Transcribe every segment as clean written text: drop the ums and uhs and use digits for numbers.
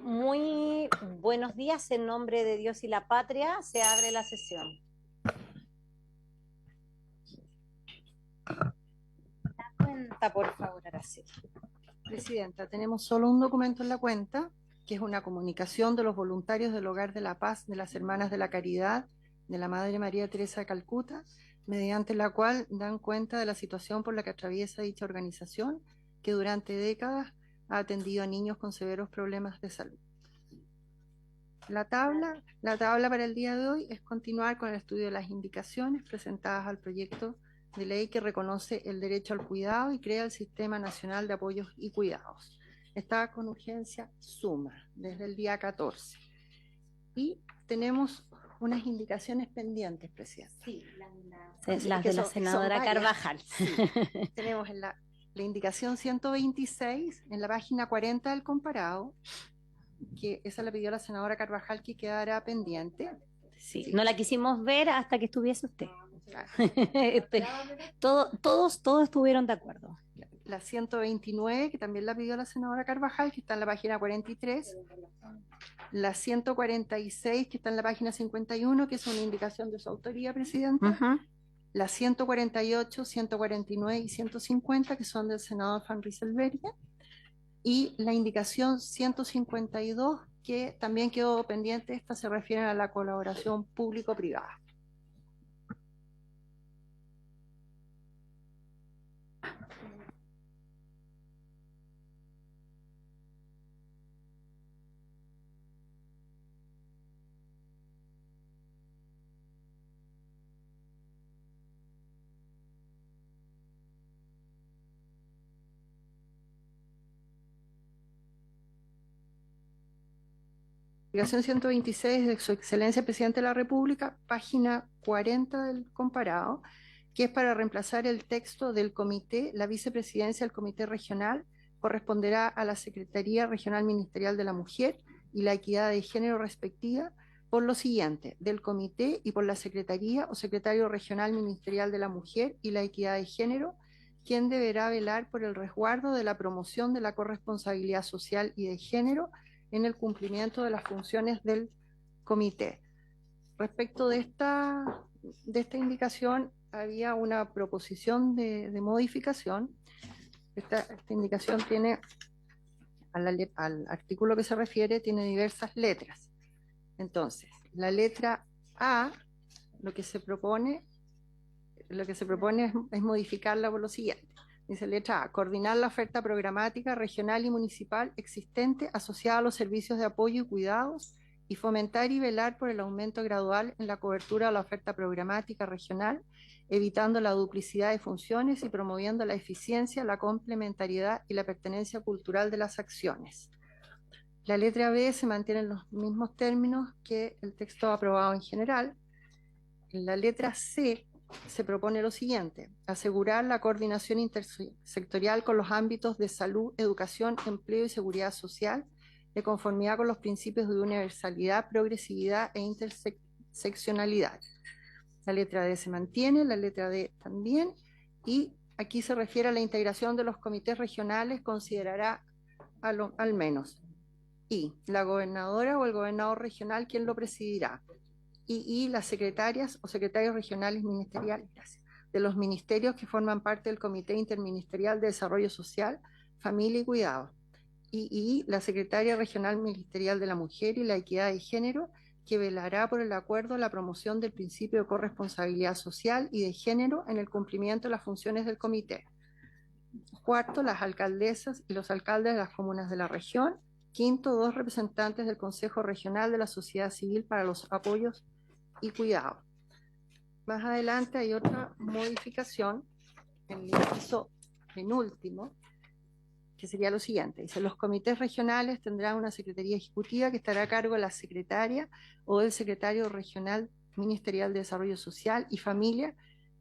Muy buenos días, en nombre de Dios y la patria, se abre la sesión. La cuenta, por favor, Araceli. Presidenta, tenemos solo un documento en la cuenta, que es una comunicación de los voluntarios del Hogar de la Paz de las Hermanas de la Caridad de la Madre María Teresa de Calcuta, mediante la cual dan cuenta de la situación por la que atraviesa dicha organización, que durante décadas ha atendido a niños con severos problemas de salud. La tabla para el día de hoy es continuar con el estudio de las indicaciones presentadas al proyecto de ley que reconoce el derecho al cuidado y crea el Sistema Nacional de Apoyos y Cuidados. Está con urgencia suma desde el día 14. Y tenemos unas indicaciones pendientes, Presidenta. Sí, las de la senadora Carvajal. Sí. Tenemos la indicación 126 en la página 40 del comparado, que esa la pidió la senadora Carvajal que quedara pendiente. Sí, no la quisimos ver hasta que estuviese usted. Claro. Todos estuvieron de acuerdo. La 129, que también la pidió la senadora Carvajal, que está en la página 43. La 146, que está en la página 51, que es una indicación de su autoría, Presidenta. La 148, 149 y 150, que son del senador Van Rieselberghe. Y la indicación 152, que también quedó pendiente, esta se refiere a la colaboración público-privada. Indicación 126 de Su Excelencia Presidente de la República, página 40 del comparado, que es para reemplazar el texto del comité. La vicepresidencia del comité regional corresponderá a la Secretaría Regional Ministerial de la Mujer y la Equidad de Género respectiva por lo siguiente: del comité y por la Secretaría o Secretario Regional Ministerial de la Mujer y la Equidad de Género, quien deberá velar por el resguardo de la promoción de la corresponsabilidad social y de género en el cumplimiento de las funciones del comité. Respecto de esta indicación, había una proposición de modificación. Esta indicación tiene, al artículo que se refiere, tiene diversas letras. Entonces, la letra A, lo que se propone es modificarla por lo siguiente. Dice letra A: coordinar la oferta programática regional y municipal existente asociada a los servicios de apoyo y cuidados y fomentar y velar por el aumento gradual en la cobertura de la oferta programática regional, evitando la duplicidad de funciones y promoviendo la eficiencia, la complementariedad y la pertenencia cultural de las acciones. La letra B se mantiene en los mismos términos que el texto aprobado en general. En la letra C se propone lo siguiente: asegurar la coordinación intersectorial con los ámbitos de salud, educación, empleo y seguridad social, de conformidad con los principios de universalidad, progresividad e interseccionalidad. La letra D se mantiene, la letra D también, y aquí se refiere a la integración de los comités regionales, considerará al menos, y la gobernadora o el gobernador regional quien lo presidirá, y las secretarias o secretarios regionales ministeriales, de los ministerios que forman parte del Comité Interministerial de Desarrollo Social, Familia y Cuidado, y la secretaria regional ministerial de la Mujer y la Equidad de Género, que velará por el acuerdo, la promoción del principio de corresponsabilidad social y de género en el cumplimiento de las funciones del comité. Cuarto, las alcaldesas y los alcaldes de las comunas de la región. Quinto, 2 representantes del Consejo Regional de la Sociedad Civil para los apoyos y cuidado. Más adelante hay otra modificación en el inciso penúltimo, que sería lo siguiente. Dice: los comités regionales tendrán una secretaría ejecutiva que estará a cargo de la secretaria o del secretario regional ministerial de Desarrollo Social y Familia,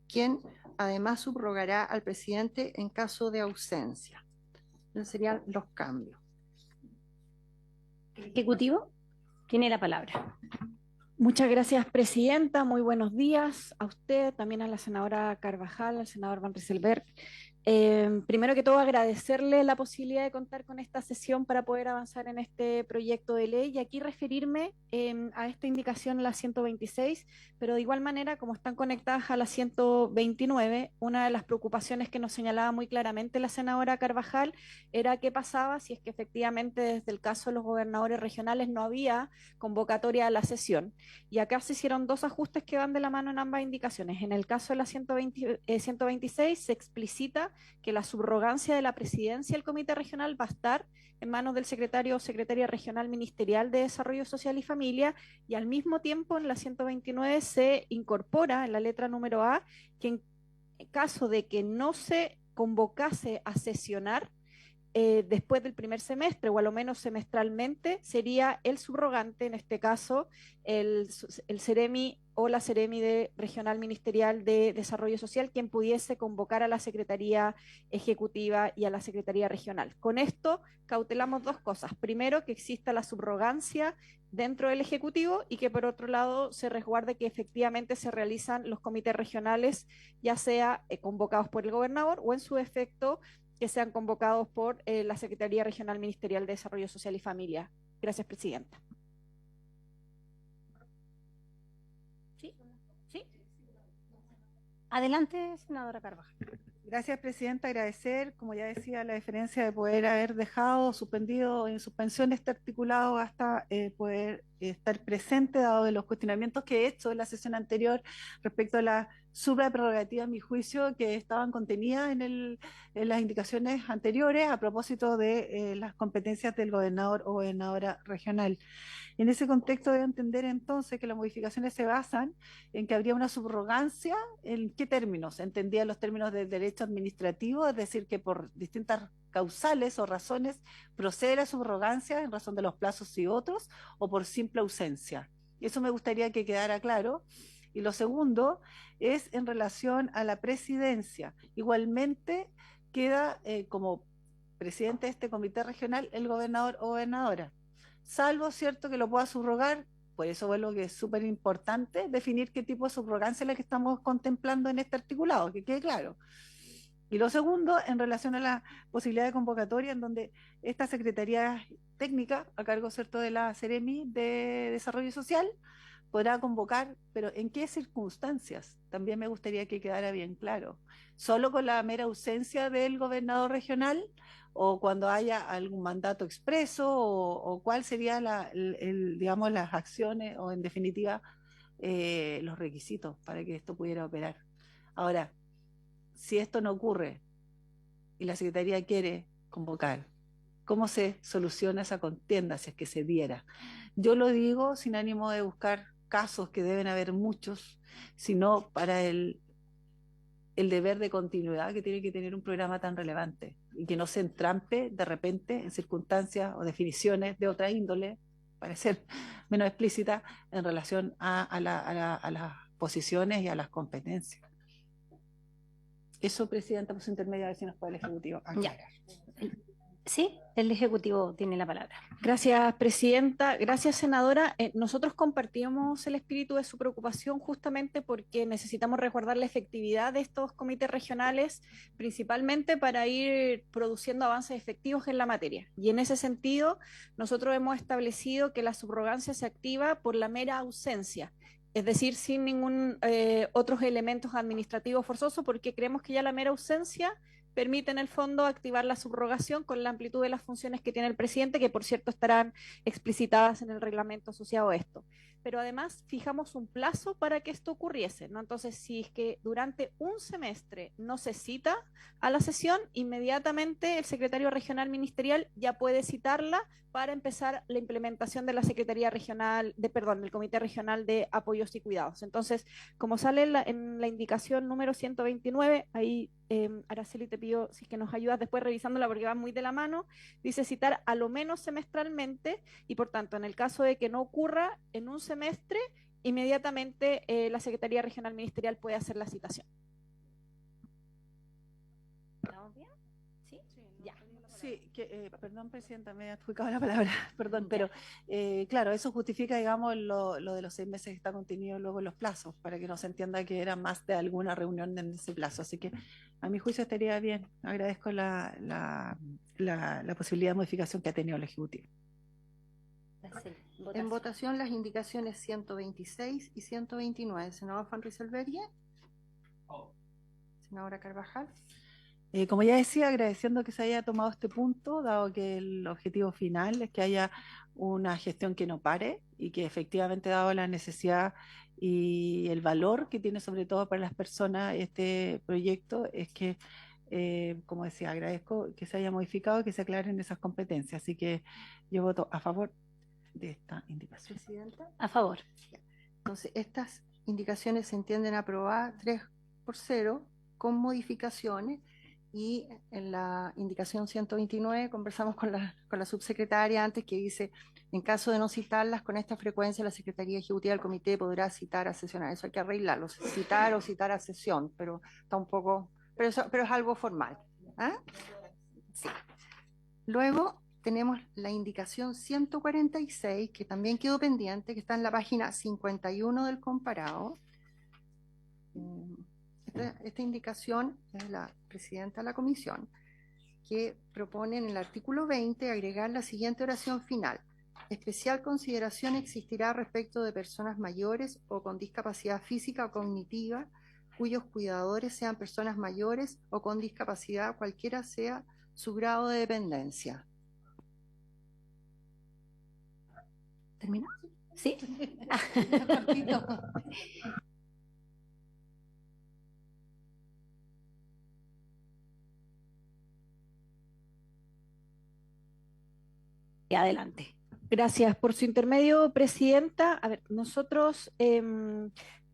quien además subrogará al presidente en caso de ausencia. Esos serían los cambios. Ejecutivo, tiene la palabra. Muchas gracias, Presidenta. Muy buenos días a usted, también a la senadora Carvajal, al senador Van Rieselberghe. Primero que todo, agradecerle la posibilidad de contar con esta sesión para poder avanzar en este proyecto de ley y aquí referirme a esta indicación, la 126, pero de igual manera, como están conectadas a la 129, una de las preocupaciones que nos señalaba muy claramente la senadora Carvajal era qué pasaba si es que efectivamente desde el caso de los gobernadores regionales no había convocatoria a la sesión. Y acá se hicieron dos ajustes que van de la mano en ambas indicaciones. En el caso de la 126 se explicita que la subrogancia de la presidencia del Comité Regional va a estar en manos del secretario o secretaria regional ministerial de Desarrollo Social y Familia, y al mismo tiempo en la 129 se incorpora en la letra número A que en caso de que no se convocase a sesionar después del primer semestre o a lo menos semestralmente, sería el subrogante, en este caso el Ceremi o la Ceremi de Regional Ministerial de Desarrollo Social, quien pudiese convocar a la Secretaría Ejecutiva y a la Secretaría Regional. Con esto cautelamos dos cosas. Primero, que exista la subrogancia dentro del Ejecutivo y que por otro lado se resguarde que efectivamente se realizan los comités regionales, ya sea convocados por el gobernador o en su efecto que sean convocados por la Secretaría Regional Ministerial de Desarrollo Social y Familia. Gracias, Presidenta. ¿Sí? ¿Sí? Adelante, senadora Carvajal. Gracias, Presidenta. Agradecer, como ya decía, la diferencia de poder haber dejado suspendido en suspensión este articulado hasta poder estar presente, dado de los cuestionamientos que he hecho en la sesión anterior respecto a la supraprerrogativa, en mi juicio, que estaban contenidas en las indicaciones anteriores a propósito de las competencias del gobernador o gobernadora regional. En ese contexto debo entender entonces que las modificaciones se basan en que habría una subrogancia. ¿En qué términos? Entendía los términos del derecho administrativo, es decir, que por distintas causales o razones procede la subrogancia en razón de los plazos y otros, o por simple ausencia. Eso me gustaría que quedara claro. Y lo segundo es en relación a la presidencia. Igualmente queda como presidente de este comité regional el gobernador o gobernadora, salvo, cierto, que lo pueda subrogar. Por eso vuelvo que es súper importante definir qué tipo de subrogancia es la que estamos contemplando en este articulado, que quede claro. Y lo segundo, en relación a la posibilidad de convocatoria, en donde esta Secretaría Técnica, a cargo, cierto, de la Ceremi de Desarrollo Social, podrá convocar, pero ¿en qué circunstancias? También me gustaría que quedara bien claro. ¿Solo con la mera ausencia del gobernador regional o cuando haya algún mandato expreso o cuál sería digamos, las acciones o en definitiva los requisitos para que esto pudiera operar? Ahora, si esto no ocurre y la Secretaría quiere convocar, ¿cómo se soluciona esa contienda si es que se diera? Yo lo digo sin ánimo de buscar casos, que deben haber muchos, sino para el deber de continuidad que tiene que tener un programa tan relevante y que no se entrampe de repente en circunstancias o definiciones de otra índole, para ser menos explícita, en relación a las posiciones y a las competencias. Eso, Presidenta, por su intermedio, a ver si nos puede el Ejecutivo aclarar. Sí, el Ejecutivo tiene la palabra. Gracias, Presidenta. Gracias, senadora. Nosotros compartimos el espíritu de su preocupación justamente porque necesitamos resguardar la efectividad de estos comités regionales, principalmente para ir produciendo avances efectivos en la materia. Y en ese sentido, nosotros hemos establecido que la subrogancia se activa por la mera ausencia, es decir, sin ningún otros elementos administrativos forzosos, porque creemos que ya la mera ausencia permite en el fondo activar la subrogación con la amplitud de las funciones que tiene el presidente, que por cierto estarán explicitadas en el reglamento asociado a esto. Pero además fijamos un plazo para que esto ocurriese, ¿no? Entonces, si es que durante un semestre no se cita a la sesión, inmediatamente el secretario regional ministerial ya puede citarla para empezar la implementación de la Secretaría Regional, del Comité Regional de Apoyos y Cuidados. Entonces, como sale en la indicación número 129, ahí Araceli, te pido si es que nos ayudas después revisándola porque va muy de la mano, dice citar a lo menos semestralmente y por tanto en el caso de que no ocurra en un semestre, inmediatamente la Secretaría Regional Ministerial puede hacer la citación. ¿Estamos bien? ¿Sí? Ya. Sí, perdón, Presidenta, me he adjudicado la palabra, perdón, pero claro, eso justifica, digamos, lo de los 6 meses que está contenido luego en los plazos, para que no se entienda que era más de alguna reunión en ese plazo. Así que a mi juicio estaría bien. Agradezco la posibilidad de modificación que ha tenido el Ejecutivo. En votación las indicaciones 126 y 129. Senador Van Rysselberghe. Senadora Carvajal. Como ya decía, agradeciendo que se haya tomado este punto, dado que el objetivo final es que haya una gestión que no pare y que efectivamente, dado la necesidad y el valor que tiene sobre todo para las personas este proyecto, es que, como decía, agradezco que se haya modificado y que se aclaren esas competencias. Así que yo voto a favor de esta indicación. Presidenta. A favor. Entonces, estas indicaciones se entienden aprobadas 3-0 con modificaciones. Y en la indicación 129 conversamos con la subsecretaria antes, que dice, en caso de no citarlas con esta frecuencia, la Secretaría Ejecutiva del Comité podrá citar a sesionar. Eso hay que arreglarlo, citar o citar a sesión, pero está un poco, pero es algo formal. ¿Ah? Sí. Luego tenemos la indicación 146, que también quedó pendiente, que está en la página 51 del comparado. Esta indicación es la presidenta de la comisión, que propone en el artículo 20 agregar la siguiente oración final. Especial consideración existirá respecto de personas mayores o con discapacidad física o cognitiva, cuyos cuidadores sean personas mayores o con discapacidad, cualquiera sea su grado de dependencia. ¿Termina? ¿Sí? Y adelante. Gracias por su intermedio, Presidenta. A ver, nosotros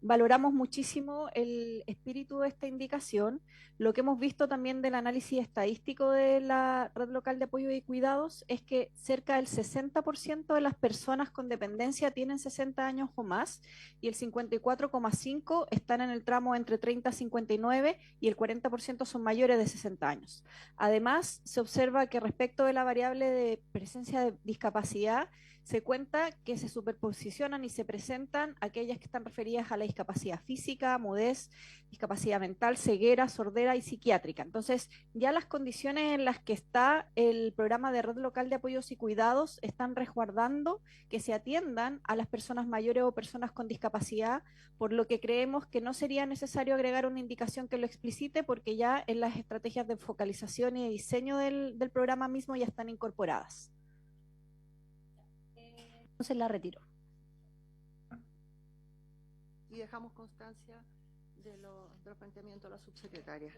valoramos muchísimo el espíritu de esta indicación. Lo que hemos visto también del análisis estadístico de la Red Local de Apoyo y Cuidados es que cerca del 60% de las personas con dependencia tienen 60 años o más y el 54,5% están en el tramo entre 30 a 59 y el 40% son mayores de 60 años. Además, se observa que respecto de la variable de presencia de discapacidad, se cuenta que se superposicionan y se presentan aquellas que están referidas a la discapacidad física, mudez, discapacidad mental, ceguera, sordera y psiquiátrica. Entonces, ya las condiciones en las que está el programa de Red Local de Apoyos y Cuidados están resguardando que se atiendan a las personas mayores o personas con discapacidad, por lo que creemos que no sería necesario agregar una indicación que lo explicite, porque ya en las estrategias de focalización y de diseño del programa mismo ya están incorporadas. Entonces la retiro. Y dejamos constancia de los planteamientos de la subsecretaria.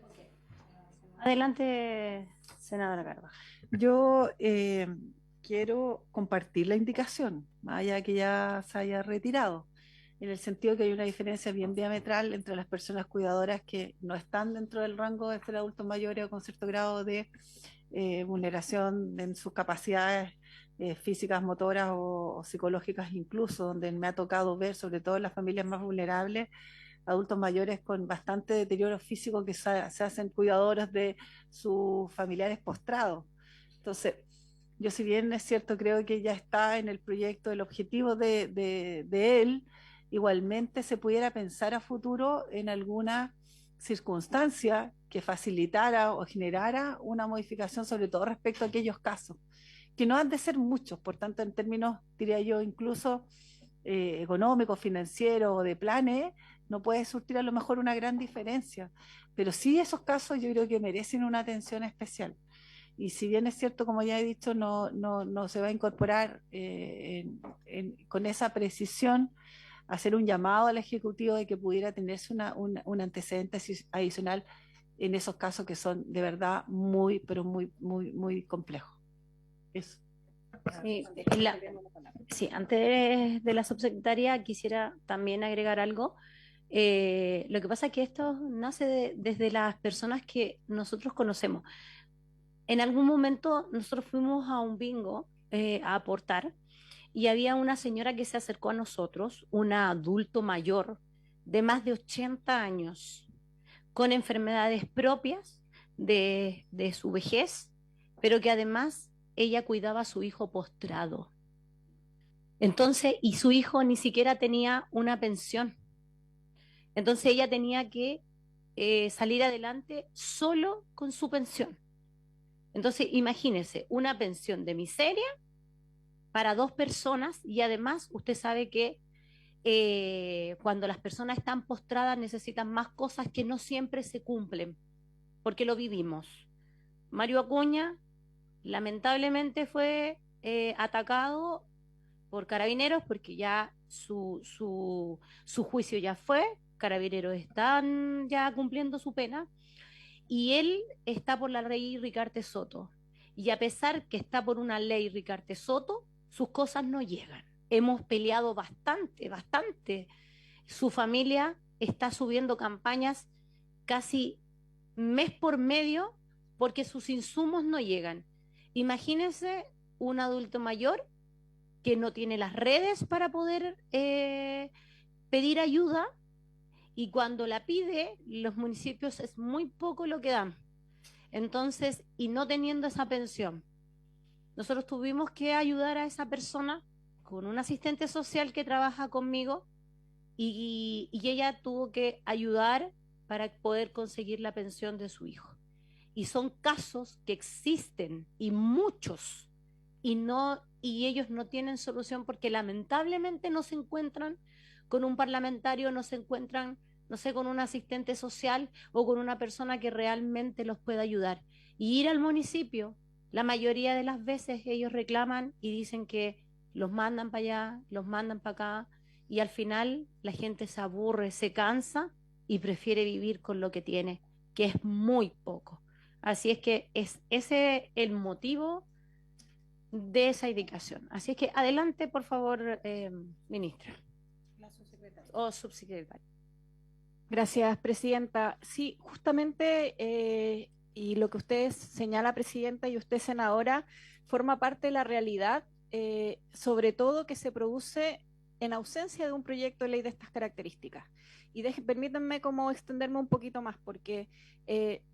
Adelante, senadora Carvajal. Yo quiero compartir la indicación, más allá de que ya se haya retirado, en el sentido que hay una diferencia bien diametral entre las personas cuidadoras que no están dentro del rango de ser adultos mayores o con cierto grado de vulneración en sus capacidades físicas, motoras o psicológicas incluso, donde me ha tocado ver, sobre todo en las familias más vulnerables, adultos mayores con bastante deterioro físico que se hacen cuidadores de sus familiares postrados. Entonces, yo, si bien es cierto, creo que ya está en el proyecto el objetivo de él, igualmente se pudiera pensar a futuro en alguna circunstancia que facilitara o generara una modificación, sobre todo respecto a aquellos casos, que no han de ser muchos, por tanto, en términos, diría yo, incluso económicos, financieros o de planes, no puede surtir a lo mejor una gran diferencia, pero sí esos casos yo creo que merecen una atención especial. Y si bien es cierto, como ya he dicho, no se va a incorporar con esa precisión, hacer un llamado al Ejecutivo de que pudiera tenerse un antecedente adicional en esos casos que son de verdad muy, pero muy complejos. Eso. Sí, antes de la subsecretaria quisiera también agregar algo. Lo que pasa es que esto nace desde las personas que nosotros conocemos. En algún momento nosotros fuimos a un bingo a aportar y había una señora que se acercó a nosotros, un adulto mayor de más de 80 años, con enfermedades propias de su vejez, pero que además ella cuidaba a su hijo postrado. Entonces, y su hijo ni siquiera tenía una pensión. Entonces ella tenía que salir adelante solo con su pensión. Entonces, imagínense, una pensión de miseria para 2 personas y además usted sabe que cuando las personas están postradas necesitan más cosas que no siempre se cumplen, porque lo vivimos. Mario Acuña lamentablemente fue atacado por Carabineros porque ya su juicio ya fue, Carabineros están ya cumpliendo su pena y él está por la ley Ricarte Soto. Y a pesar que está por una ley Ricarte Soto, sus cosas no llegan. Hemos peleado bastante, bastante. Su familia está subiendo campañas casi mes por medio porque sus insumos no llegan. Imagínense un adulto mayor que no tiene las redes para poder pedir ayuda y cuando la pide, los municipios es muy poco lo que dan. Entonces, y no teniendo esa pensión, nosotros tuvimos que ayudar a esa persona con un asistente social que trabaja conmigo y ella tuvo que ayudar para poder conseguir la pensión de su hijo. Y son casos que existen y muchos y ellos no tienen solución porque lamentablemente no se encuentran con un parlamentario, no se encuentran, no sé, con un asistente social o con una persona que realmente los pueda ayudar. Y ir al municipio, la mayoría de las veces ellos reclaman y dicen que los mandan para allá, los mandan para acá, y al final la gente se aburre, se cansa y prefiere vivir con lo que tiene, que es muy poco. Así es que es ese el motivo de esa indicación. Así es que adelante, por favor, ministra. La subsecretaria. O subsecretaria. Gracias, presidenta. Sí, justamente, y lo que usted señala, presidenta, y usted, senadora, forma parte de la realidad, sobre todo que se produce en ausencia de un proyecto de ley de estas características. Y permítanme como extenderme un poquito más, porque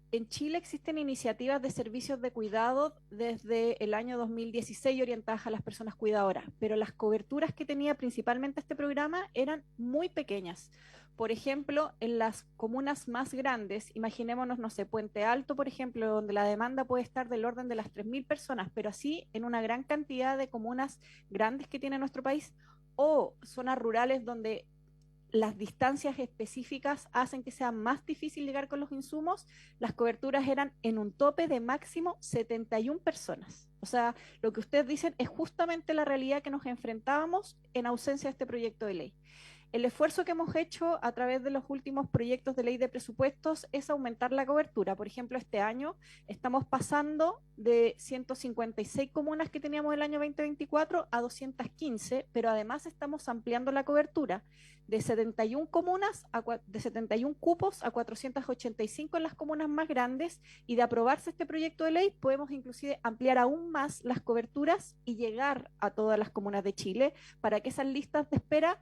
en Chile existen iniciativas de servicios de cuidado desde el año 2016 orientadas a las personas cuidadoras, pero las coberturas que tenía principalmente este programa eran muy pequeñas. Por ejemplo, en las comunas más grandes, imaginémonos, no sé, Puente Alto, por ejemplo, donde la demanda puede estar del orden de las 3.000 personas, pero así en una gran cantidad de comunas grandes que tiene nuestro país, o zonas rurales donde las distancias específicas hacen que sea más difícil llegar con los insumos, las coberturas eran en un tope de máximo 71 personas. O sea, lo que ustedes dicen es justamente la realidad que nos enfrentábamos en ausencia de este proyecto de ley. El esfuerzo que hemos hecho a través de los últimos proyectos de ley de presupuestos es aumentar la cobertura. Por ejemplo, este año estamos pasando de 156 comunas que teníamos el año 2024 a 215, pero además estamos ampliando la cobertura de 71 comunas, de 71 cupos a 485 en las comunas más grandes, y de aprobarse este proyecto de ley podemos inclusive ampliar aún más las coberturas y llegar a todas las comunas de Chile para que esas listas de espera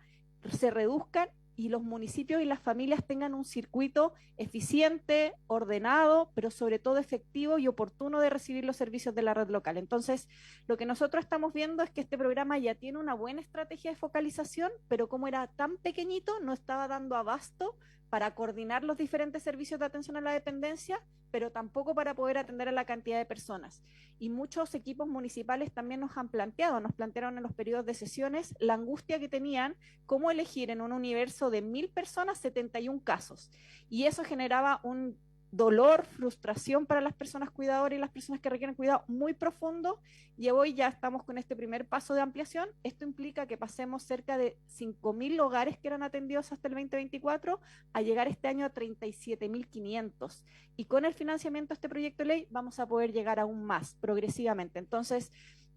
se reduzcan y los municipios y las familias tengan un circuito eficiente, ordenado, pero sobre todo efectivo y oportuno de recibir los servicios de la red local. Entonces, lo que nosotros estamos viendo es que este programa ya tiene una buena estrategia de focalización, pero como era tan pequeñito, no estaba dando abasto para coordinar los diferentes servicios de atención a la dependencia, pero tampoco para poder atender a la cantidad de personas. Y muchos equipos municipales también nos plantearon en los periodos de sesiones la angustia que tenían, cómo elegir en un universo de 1.000 personas 71 casos. Y eso generaba un dolor, frustración para las personas cuidadoras y las personas que requieren cuidado muy profundo, y hoy ya estamos con este primer paso de ampliación. Esto implica que pasemos cerca de 5.000 hogares que eran atendidos hasta el 2024 a llegar este año a 37.500, y con el financiamiento de este proyecto de ley vamos a poder llegar aún más progresivamente. Entonces,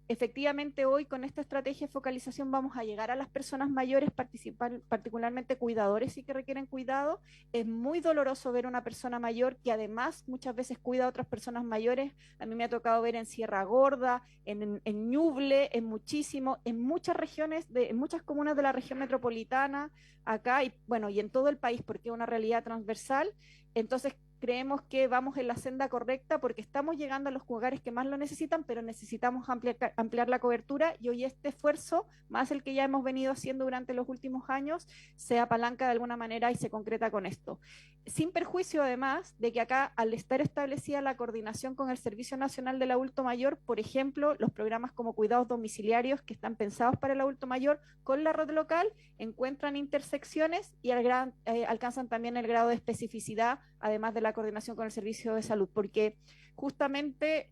efectivamente, hoy con esta estrategia de focalización vamos a llegar a las personas mayores, particularmente cuidadores y que requieren cuidado. Es muy doloroso ver una persona mayor que además muchas veces cuida a otras personas mayores. A mí me ha tocado ver en Sierra Gorda, en Ñuble, en muchas regiones, en muchas comunas de la región metropolitana, acá y bueno, y en todo el país, porque es una realidad transversal. Entonces, creemos que vamos en la senda correcta porque estamos llegando a los hogares que más lo necesitan, pero necesitamos ampliar la cobertura y hoy este esfuerzo, más el que ya hemos venido haciendo durante los últimos años, se apalanca de alguna manera y se concreta con esto. Sin perjuicio, además, de que acá, al estar establecida la coordinación con el Servicio Nacional del Adulto Mayor, por ejemplo, los programas como cuidados domiciliarios que están pensados para el adulto mayor con la red local encuentran intersecciones y alcanzan también el grado de especificidad, además de la coordinación con el Servicio de Salud, porque justamente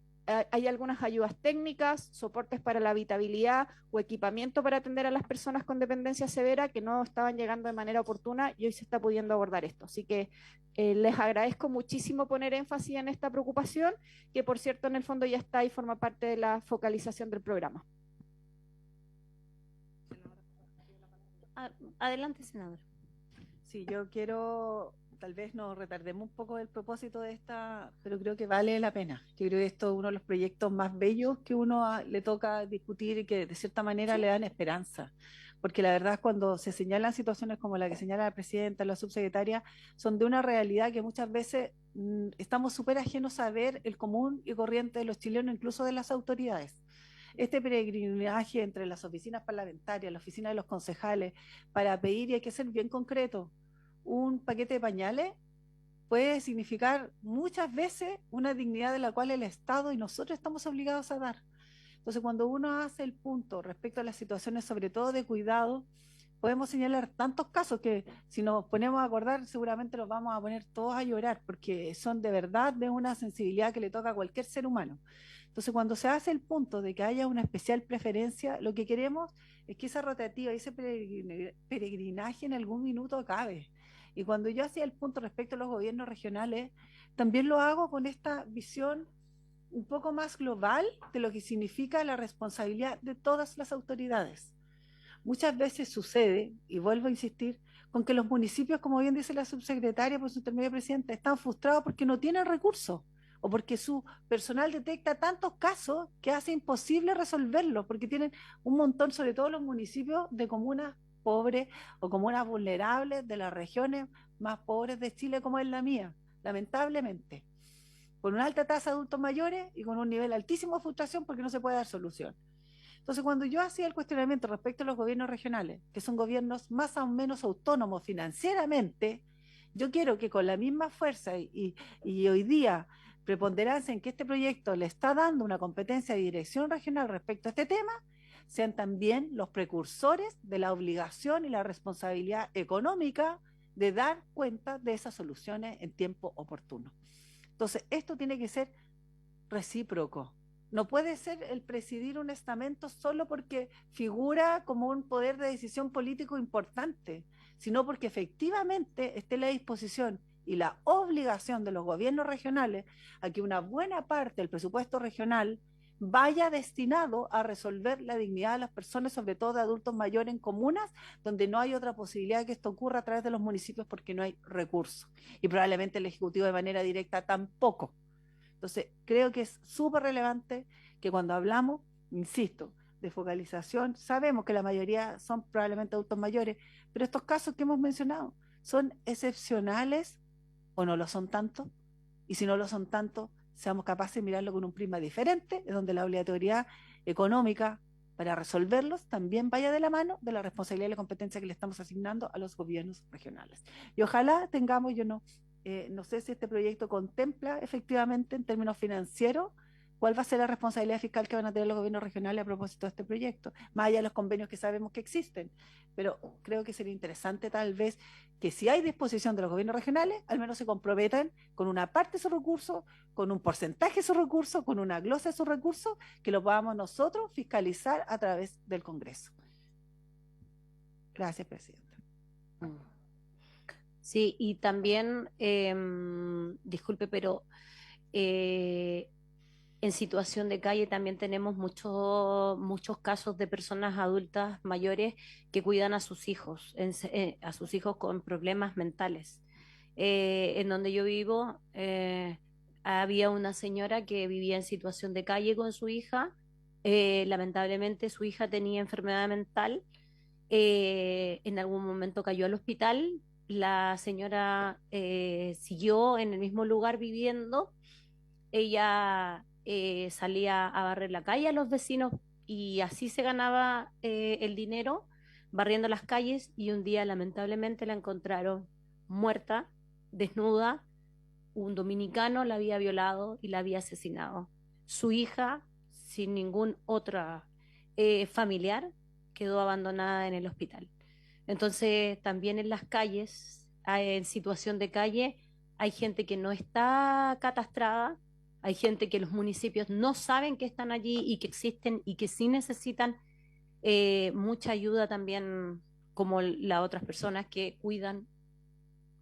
hay algunas ayudas técnicas, soportes para la habitabilidad o equipamiento para atender a las personas con dependencia severa que no estaban llegando de manera oportuna y hoy se está pudiendo abordar esto. Así que les agradezco muchísimo poner énfasis en esta preocupación, que por cierto en el fondo ya está y forma parte de la focalización del programa. Adelante, senadora. Sí, yo quiero, tal vez nos retardemos un poco el propósito de esta, pero creo que vale la pena. Yo creo que esto es uno de los proyectos más bellos que uno le toca discutir y que de cierta manera le dan esperanza. Porque la verdad cuando se señalan situaciones como la que señala la presidenta, la subsecretaria, son de una realidad que muchas veces estamos súper ajenos a ver el común y corriente de los chilenos, incluso de las autoridades. Este peregrinaje entre las oficinas parlamentarias, la oficina de los concejales, para pedir, y hay que ser bien concreto, un paquete de pañales puede significar muchas veces una dignidad de la cual el Estado y nosotros estamos obligados a dar. Entonces, cuando uno hace el punto respecto a las situaciones, sobre todo de cuidado, podemos señalar tantos casos que si nos ponemos a acordar, seguramente los vamos a poner todos a llorar, porque son de verdad de una sensibilidad que le toca a cualquier ser humano. Entonces, cuando se hace el punto de que haya una especial preferencia, lo que queremos es que esa rotativa, ese peregrinaje en algún minuto acabe. Y cuando yo hacía el punto respecto a los gobiernos regionales, también lo hago con esta visión un poco más global de lo que significa la responsabilidad de todas las autoridades. Muchas veces sucede, y vuelvo a insistir, con que los municipios, como bien dice la subsecretaria por su intermedio presidenta, están frustrados porque no tienen recursos o porque su personal detecta tantos casos que hace imposible resolverlos, porque tienen un montón, sobre todo los municipios de comunas pobres o comunas vulnerables de las regiones más pobres de Chile, como es la mía, lamentablemente, con una alta tasa de adultos mayores y con un nivel altísimo de frustración porque no se puede dar solución. Entonces, cuando yo hacía el cuestionamiento respecto a los gobiernos regionales, que son gobiernos más o menos autónomos financieramente, yo quiero que con la misma fuerza y hoy día preponderancia en que este proyecto le está dando una competencia de dirección regional respecto a este tema, sean también los precursores de la obligación y la responsabilidad económica de dar cuenta de esas soluciones en tiempo oportuno. Entonces, esto tiene que ser recíproco. No puede ser el presidir un estamento solo porque figura como un poder de decisión político importante, sino porque efectivamente esté la disposición y la obligación de los gobiernos regionales a que una buena parte del presupuesto regional vaya destinado a resolver la dignidad de las personas, sobre todo de adultos mayores en comunas, donde no hay otra posibilidad de que esto ocurra a través de los municipios porque no hay recursos. Y probablemente el Ejecutivo de manera directa tampoco. Entonces, creo que es súper relevante que cuando hablamos, insisto, de focalización, sabemos que la mayoría son probablemente adultos mayores, pero estos casos que hemos mencionado son excepcionales o no lo son tanto, y si no lo son tanto, seamos capaces de mirarlo con un prisma diferente, es donde la obligatoriedad económica para resolverlos también vaya de la mano de la responsabilidad y la competencia que le estamos asignando a los gobiernos regionales. Y ojalá tengamos, no sé si este proyecto contempla efectivamente en términos financieros cuál va a ser la responsabilidad fiscal que van a tener los gobiernos regionales a propósito de este proyecto, más allá de los convenios que sabemos que existen. Pero creo que sería interesante tal vez que si hay disposición de los gobiernos regionales, al menos se comprometan con una parte de sus recursos, con un porcentaje de sus recursos, con una glosa de sus recursos, que lo podamos nosotros fiscalizar a través del Congreso. Gracias, Presidenta. Sí, y también, disculpe, pero en situación de calle también tenemos muchos casos de personas adultas mayores que cuidan a sus hijos, a sus hijos con problemas mentales. En donde yo vivo, había una señora que vivía en situación de calle con su hija. Lamentablemente su hija tenía enfermedad mental. En algún momento cayó al hospital, la señora siguió en el mismo lugar viviendo. Ella salía a barrer la calle a los vecinos y así se ganaba el dinero barriendo las calles, y un día lamentablemente la encontraron muerta, desnuda. Un dominicano la había violado y la había asesinado. Su hija, sin ningún otro familiar, quedó abandonada en el hospital. Entonces, también en las calles, en situación de calle, hay gente que no está catastrada, hay gente que los municipios no saben que están allí y que existen y que sí necesitan mucha ayuda también, como las otras personas que cuidan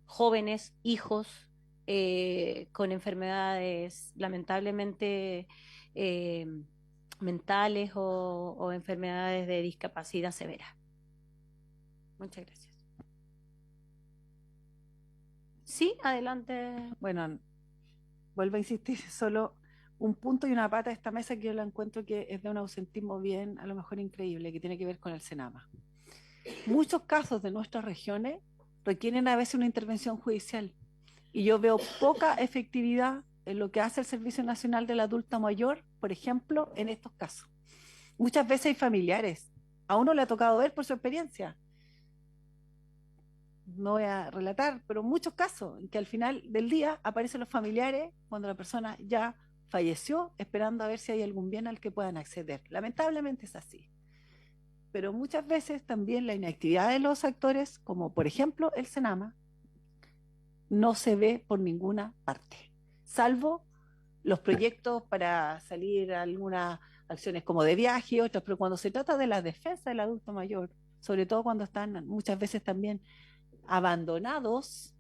jóvenes, hijos con enfermedades lamentablemente eh, mentales o enfermedades de discapacidad severa. Muchas gracias. Sí, adelante. Bueno, vuelvo a insistir, solo un punto y una pata de esta mesa que yo la encuentro que es de un ausentismo bien, a lo mejor increíble, que tiene que ver con el Senama. Muchos casos de nuestras regiones requieren a veces una intervención judicial y yo veo poca efectividad en lo que hace el Servicio Nacional del Adulto Mayor, por ejemplo, en estos casos. Muchas veces hay familiares, a uno le ha tocado ver por su experiencia, no voy a relatar, pero muchos casos en que al final del día aparecen los familiares cuando la persona ya falleció, esperando a ver si hay algún bien al que puedan acceder. Lamentablemente es así. Pero muchas veces también la inactividad de los actores, como por ejemplo el Senama, no se ve por ninguna parte, salvo los proyectos para salir a algunas acciones como de viaje y otras, pero cuando se trata de la defensa del adulto mayor, sobre todo cuando están muchas veces también abandonados,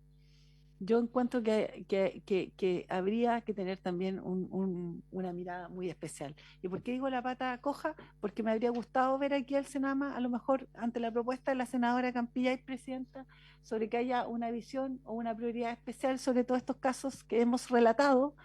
yo encuentro que habría que tener también una mirada muy especial. ¿Y por qué digo la pata coja? Porque me habría gustado ver aquí al Senama, a lo mejor ante la propuesta de la senadora Campillay, presidenta, sobre que haya una visión o una prioridad especial sobre todos estos casos que hemos relatado,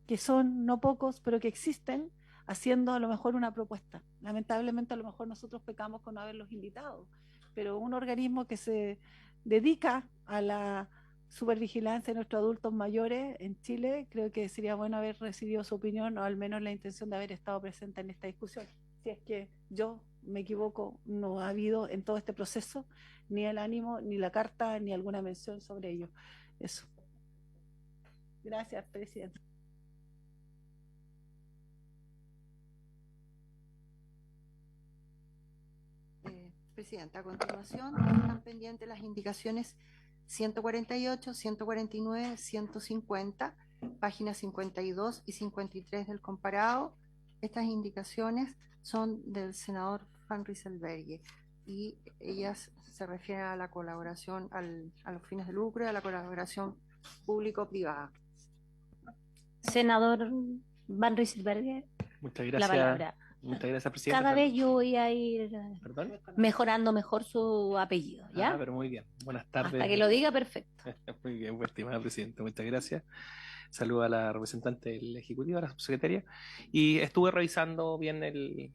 que son no pocos, pero que existen, haciendo a lo mejor una propuesta. Lamentablemente a lo mejor nosotros pecamos con no haberlos invitado, pero un organismo que se dedica a la supervigilancia de nuestros adultos mayores en Chile, creo que sería bueno haber recibido su opinión o al menos la intención de haber estado presente en esta discusión. Si es que yo me equivoco, no ha habido en todo este proceso ni el ánimo, ni la carta, ni alguna mención sobre ello. Eso. Gracias, presidente. Presidenta, a continuación están pendientes las indicaciones 148, 149, 150, páginas 52 y 53 del comparado. Estas indicaciones son del senador Van Rieselberghe y ellas se refieren a la colaboración, a los fines de lucro y a la colaboración público-privada. Senador Van Rieselberghe, Muchas la gracias. palabra. Muchas gracias, presidenta. Cada vez yo voy a ir ¿Perdón? mejorando mejor su apellido, ¿ya? Pero muy bien. Buenas tardes. Hasta que lo diga, perfecto. Muy bien, estimada presidenta, muchas gracias. Saludo a la representante del Ejecutivo, a la subsecretaria. Y estuve revisando bien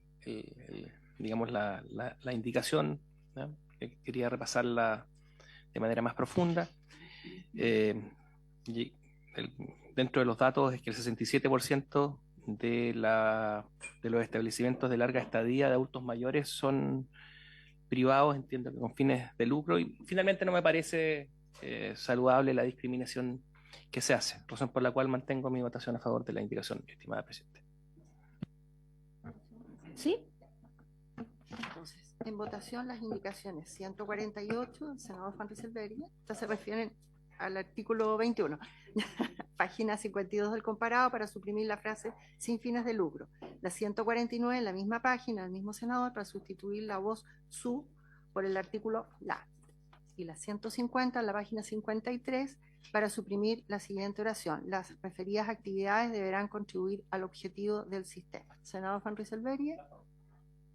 digamos, la indicación, ¿no? Quería repasarla de manera más profunda. Dentro de los datos es que el 67% de los establecimientos de larga estadía de adultos mayores son privados, entiendo que con fines de lucro, y finalmente no me parece saludable la discriminación que se hace, razón por la cual mantengo mi votación a favor de la indicación, estimada presidenta. ¿Sí? Entonces, en votación las indicaciones 148 del senador Van Rieselberghe, estas se refieren al artículo 21, página 52 del comparado, para suprimir la frase sin fines de lucro. La 149 en la misma página, el mismo senador, para sustituir la voz su por el artículo la. Y la 150 en la página 53 para suprimir la siguiente oración: las referidas actividades deberán contribuir al objetivo del sistema. Senador Van Rieselberghe,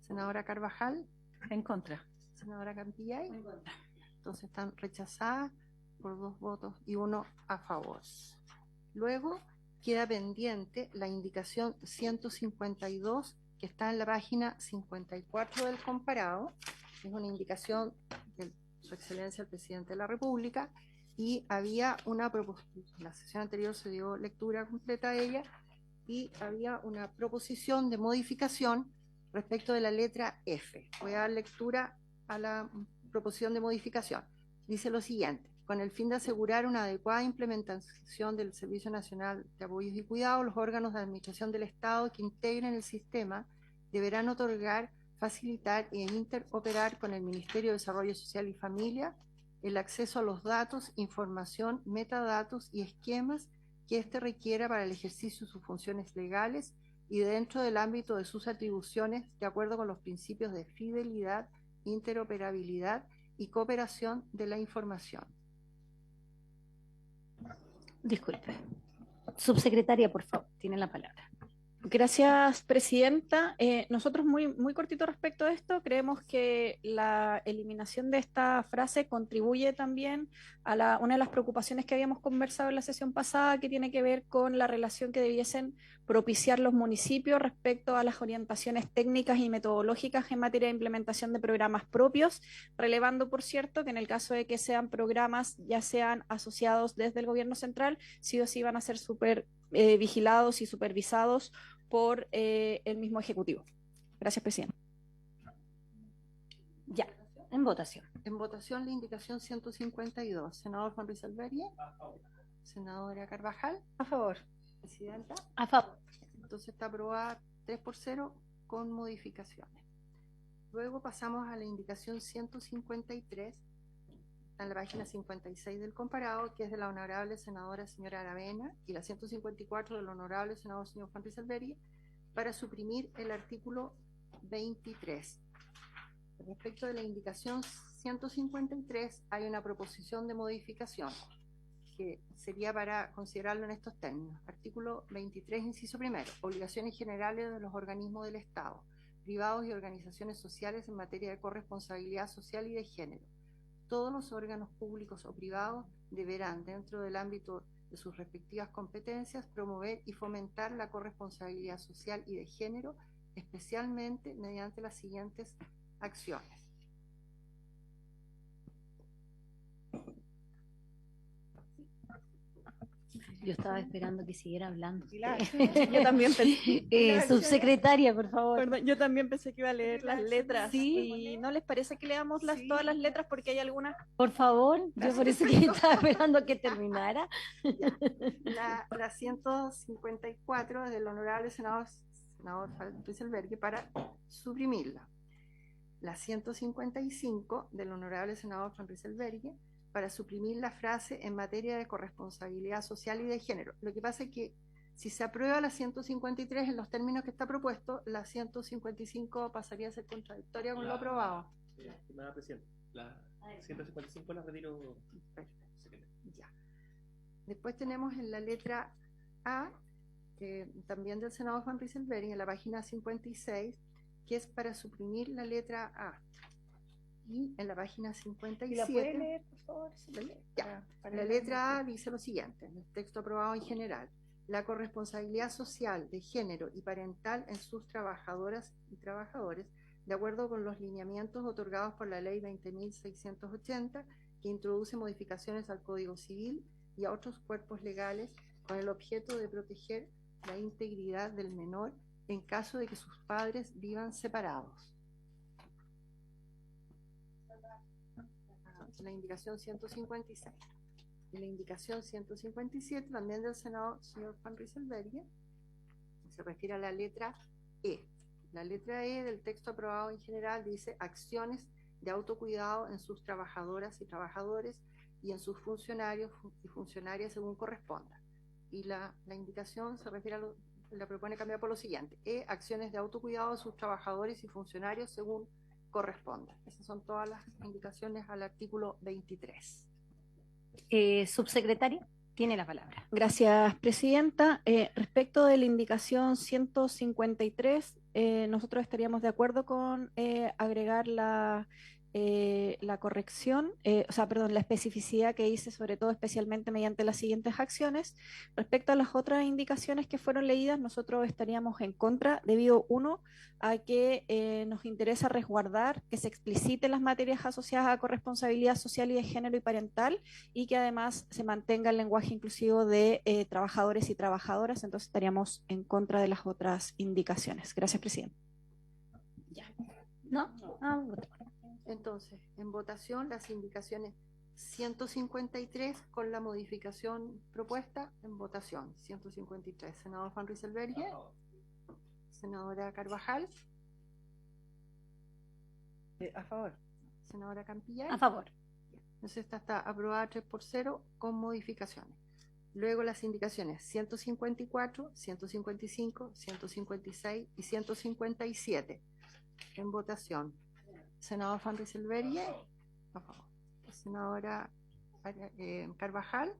senadora Carvajal, En contra. senadora Campillay, entonces están rechazadas por 2 votos y 1 a favor. Luego queda pendiente la indicación 152 que está en la página 54 del comparado. Es una indicación del Su Excelencia el Presidente de la República, y había una proposición, la sesión anterior se dio lectura completa a ella, y había una proposición de modificación respecto de la letra F. Voy a dar lectura a la proposición de modificación. Dice lo siguiente: con el fin de asegurar una adecuada implementación del Servicio Nacional de Apoyos y Cuidados, los órganos de administración del Estado que integren el sistema deberán otorgar, facilitar e interoperar con el Ministerio de Desarrollo Social y Familia el acceso a los datos, información, metadatos y esquemas que éste requiera para el ejercicio de sus funciones legales y dentro del ámbito de sus atribuciones, de acuerdo con los principios de fidelidad, interoperabilidad y cooperación de la información. Disculpe. Subsecretaria, por favor, tiene la palabra. Gracias, Presidenta. Nosotros muy cortito respecto a esto, creemos que la eliminación de esta frase contribuye también a una de las preocupaciones que habíamos conversado en la sesión pasada, que tiene que ver con la relación que debiesen propiciar los municipios respecto a las orientaciones técnicas y metodológicas en materia de implementación de programas propios, relevando, por cierto, que en el caso de que sean programas ya sean asociados desde el gobierno central, sí o sí van a ser vigilados y supervisados por el mismo Ejecutivo. Gracias, Presidente. Ya, en votación. En votación la indicación 152. Senador Juan Ruiz Alberia. Senadora Carvajal. A favor. Presidenta. A favor. Entonces está aprobada 3-0 con modificaciones. Luego pasamos a la indicación 153. Está en la página 56 del comparado, que es de la honorable senadora señora Aravena, y la 154 del honorable senador señor Juan Ruiz Alberia, para suprimir el artículo 23. Respecto de la indicación 153, hay una proposición de modificación que sería para considerarlo en estos términos. Artículo 23, inciso primero: obligaciones generales de los organismos del Estado, privados y organizaciones sociales en materia de corresponsabilidad social y de género. Todos los órganos públicos o privados deberán, dentro del ámbito de sus respectivas competencias, promover y fomentar la corresponsabilidad social y de género, especialmente mediante las siguientes acciones. Yo estaba esperando que siguiera hablando. Yo también pensé. Subsecretaria, por favor. Perdón, yo también pensé que iba a leer las letras. Sí. ¿Y no les parece que leamos todas las letras porque hay algunas? Por favor, yo por eso que estaba esperando que terminara. La 154 del honorable senador Ruiz Alberia para suprimirla. La 155 del honorable senador Juan Ruiz Alberia para suprimir la frase en materia de corresponsabilidad social y de género. Lo que pasa es que si se aprueba la 153 en los términos que está propuesto, la 155 pasaría a ser contradictoria con lo aprobado. Estimada Presidenta, la 155 la retiro. Ya. Después tenemos en la letra A, también del senador Juan Ruiz Alberia, en la página 56, que es para suprimir la letra A. Y en la página 57, ¿La puede leer, por favor? La letra A dice lo siguiente, en el texto aprobado en general: la corresponsabilidad social de género y parental en sus trabajadoras y trabajadores, de acuerdo con los lineamientos otorgados por la Ley 20.680, que introduce modificaciones al Código Civil y a otros cuerpos legales con el objeto de proteger la integridad del menor en caso de que sus padres vivan separados. La indicación 156. Y la indicación 157, también del senador señor Juan Ruiz Alberia, se refiere a la letra E. La letra E del texto aprobado en general dice: acciones de autocuidado en sus trabajadoras y trabajadores y en sus funcionarios y funcionarias según corresponda. Y la indicación se refiere la propone cambiar por lo siguiente: acciones de autocuidado de sus trabajadores y funcionarios según corresponda. Esas son todas las indicaciones al artículo 23. Subsecretaria, tiene la palabra. Gracias, Presidenta. Respecto de la indicación 153, nosotros estaríamos de acuerdo con agregar la corrección, la especificidad que hice, sobre todo especialmente mediante las siguientes acciones. Respecto a las otras indicaciones que fueron leídas, nosotros estaríamos en contra, debido, uno, a que nos interesa resguardar que se expliciten las materias asociadas a corresponsabilidad social y de género y parental, y que además se mantenga el lenguaje inclusivo de trabajadores y trabajadoras. Entonces estaríamos en contra de las otras indicaciones. Gracias, presidente. Ya. ¿No? Ah, Entonces, en votación las indicaciones 153 con la modificación propuesta. En votación 153. Senador Juan Rieselberghe, senadora Carvajal, A favor. senadora Campillay. a favor. Entonces esta está aprobada 3-0 con modificaciones. Luego las indicaciones 154, 155, 156 y 157 en votación. Senador Juan Rieselberghe, a favor. Senadora Carvajal.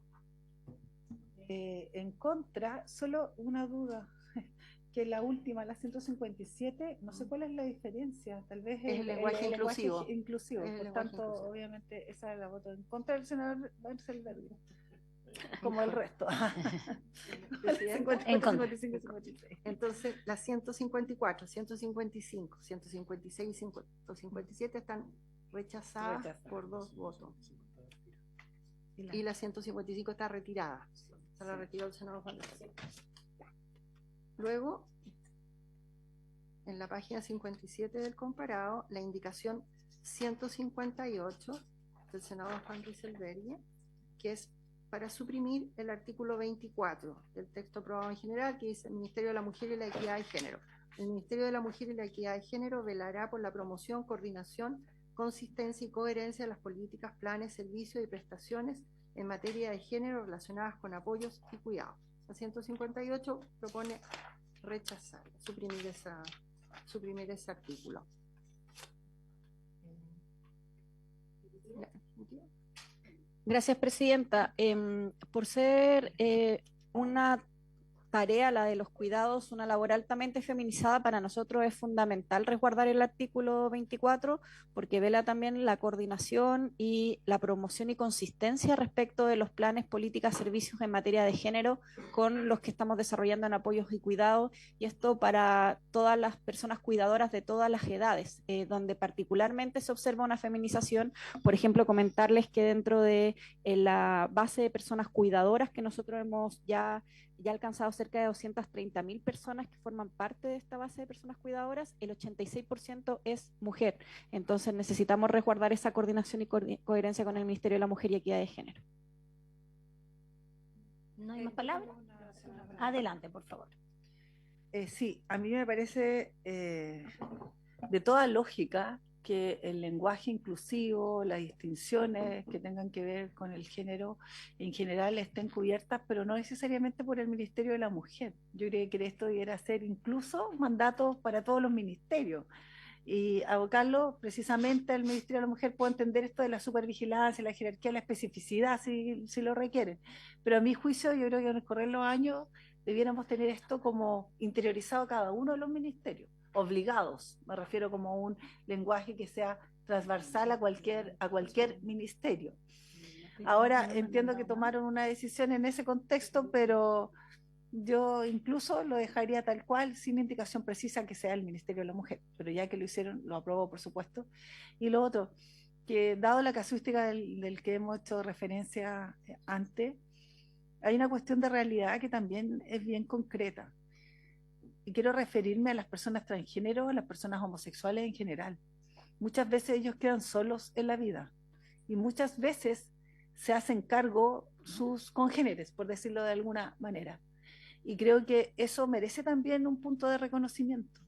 En contra, solo una duda, que la última, la 157, no sé cuál es la diferencia, tal vez Es el lenguaje inclusivo. Lenguaje inclusivo. Es el Por lenguaje tanto, inclusivo. obviamente, esa la voto en contra del senador Rieselberghe, como el resto. En contra. 55, 56. Entonces, las 154, 155, 156 y 157 están rechazadas por 2 votos. Y la 155 está retirada. Se la retiró el senador Juan Rieselberghe. Luego, en la página 57 del comparado, la indicación 158 del senador Juan Rieselberghe, que es para suprimir el artículo 24 del texto aprobado en general, que dice: el Ministerio de la Mujer y la Equidad de Género. El Ministerio de la Mujer y la Equidad de Género velará por la promoción, coordinación, consistencia y coherencia de las políticas, planes, servicios y prestaciones en materia de género relacionadas con apoyos y cuidados. La 158 propone rechazar, suprimir ese artículo. Gracias, presidenta. Por ser una tarea, la de los cuidados, una labor altamente feminizada, para nosotros es fundamental resguardar el artículo 24, porque vela también la coordinación y la promoción y consistencia respecto de los planes, políticas, servicios en materia de género con los que estamos desarrollando en apoyos y cuidados, y esto para todas las personas cuidadoras de todas las edades, donde particularmente se observa una feminización. Por ejemplo, comentarles que dentro de la base de personas cuidadoras que nosotros hemos ya alcanzado cerca de 230.000 personas que forman parte de esta base de personas cuidadoras, el 86% es mujer. Entonces necesitamos resguardar esa coordinación y coherencia con el Ministerio de la Mujer y Equidad de Género. ¿No hay más palabras? Adelante, por favor. Sí, a mí me parece de toda lógica que el lenguaje inclusivo, las distinciones que tengan que ver con el género en general estén cubiertas, pero no necesariamente por el Ministerio de la Mujer. Yo creo que esto debiera ser incluso mandato para todos los ministerios, y abocarlo precisamente al Ministerio de la Mujer. Puedo entender esto de la supervigilancia, la jerarquía, la especificidad, si lo requieren, pero a mi juicio yo creo que en el correr de los años debiéramos tener esto como interiorizado cada uno de los ministerios, obligados, me refiero, como un lenguaje que sea transversal a cualquier ministerio. Ahora entiendo que tomaron una decisión en ese contexto, pero yo incluso lo dejaría tal cual, sin indicación precisa que sea el Ministerio de la Mujer, pero ya que lo hicieron, lo apruebo, por supuesto. Y lo otro, que dado la casuística del que hemos hecho referencia antes, hay una cuestión de realidad que también es bien concreta. Y quiero referirme a las personas transgénero, a las personas homosexuales en general. Muchas veces ellos quedan solos en la vida, y muchas veces se hacen cargo sus congéneres, por decirlo de alguna manera. Y creo que eso merece también un punto de reconocimiento.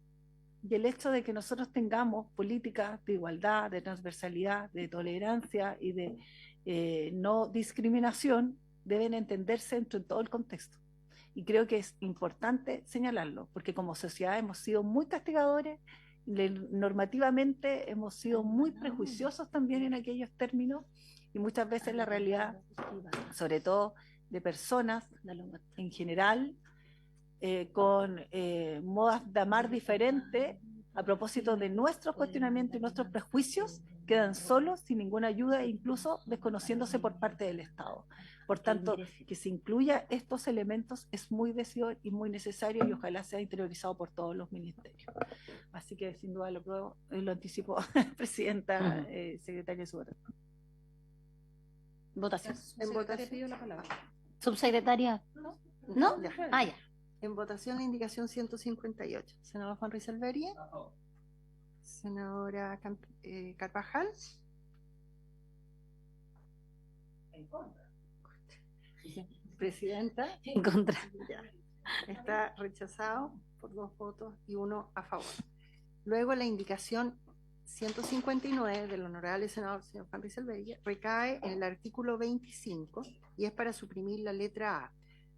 Y el hecho de que nosotros tengamos políticas de igualdad, de transversalidad, de tolerancia y de no discriminación deben entenderse dentro de todo el contexto. Y creo que es importante señalarlo, porque como sociedad hemos sido muy castigadores, normativamente hemos sido muy prejuiciosos también en aquellos términos, y muchas veces la realidad, sobre todo de personas en general, con modas de amar diferentes, a propósito de nuestros cuestionamientos y nuestros prejuicios, quedan solos, sin ninguna ayuda e incluso desconociéndose por parte del Estado. Por tanto, que se incluya estos elementos es muy deseado y muy necesario y ojalá sea interiorizado por todos los ministerios. Así que sin duda lo apruebo, lo anticipo, Presidenta, Secretaria de Seguridad. Votación. En votación. Pido la palabra. Subsecretaria. ¿No? Ya. Ah, ya. En votación la indicación 158. Senador Juan Ruiz Alberie. Senadora Carvajal. En contra. Presidenta. En contra. Ya. Está rechazado por 2 votos y 1 a favor. Luego la indicación 159 del honorable senador señor Juan Ruiz Alberie recae en el artículo 25 y es para suprimir la letra A.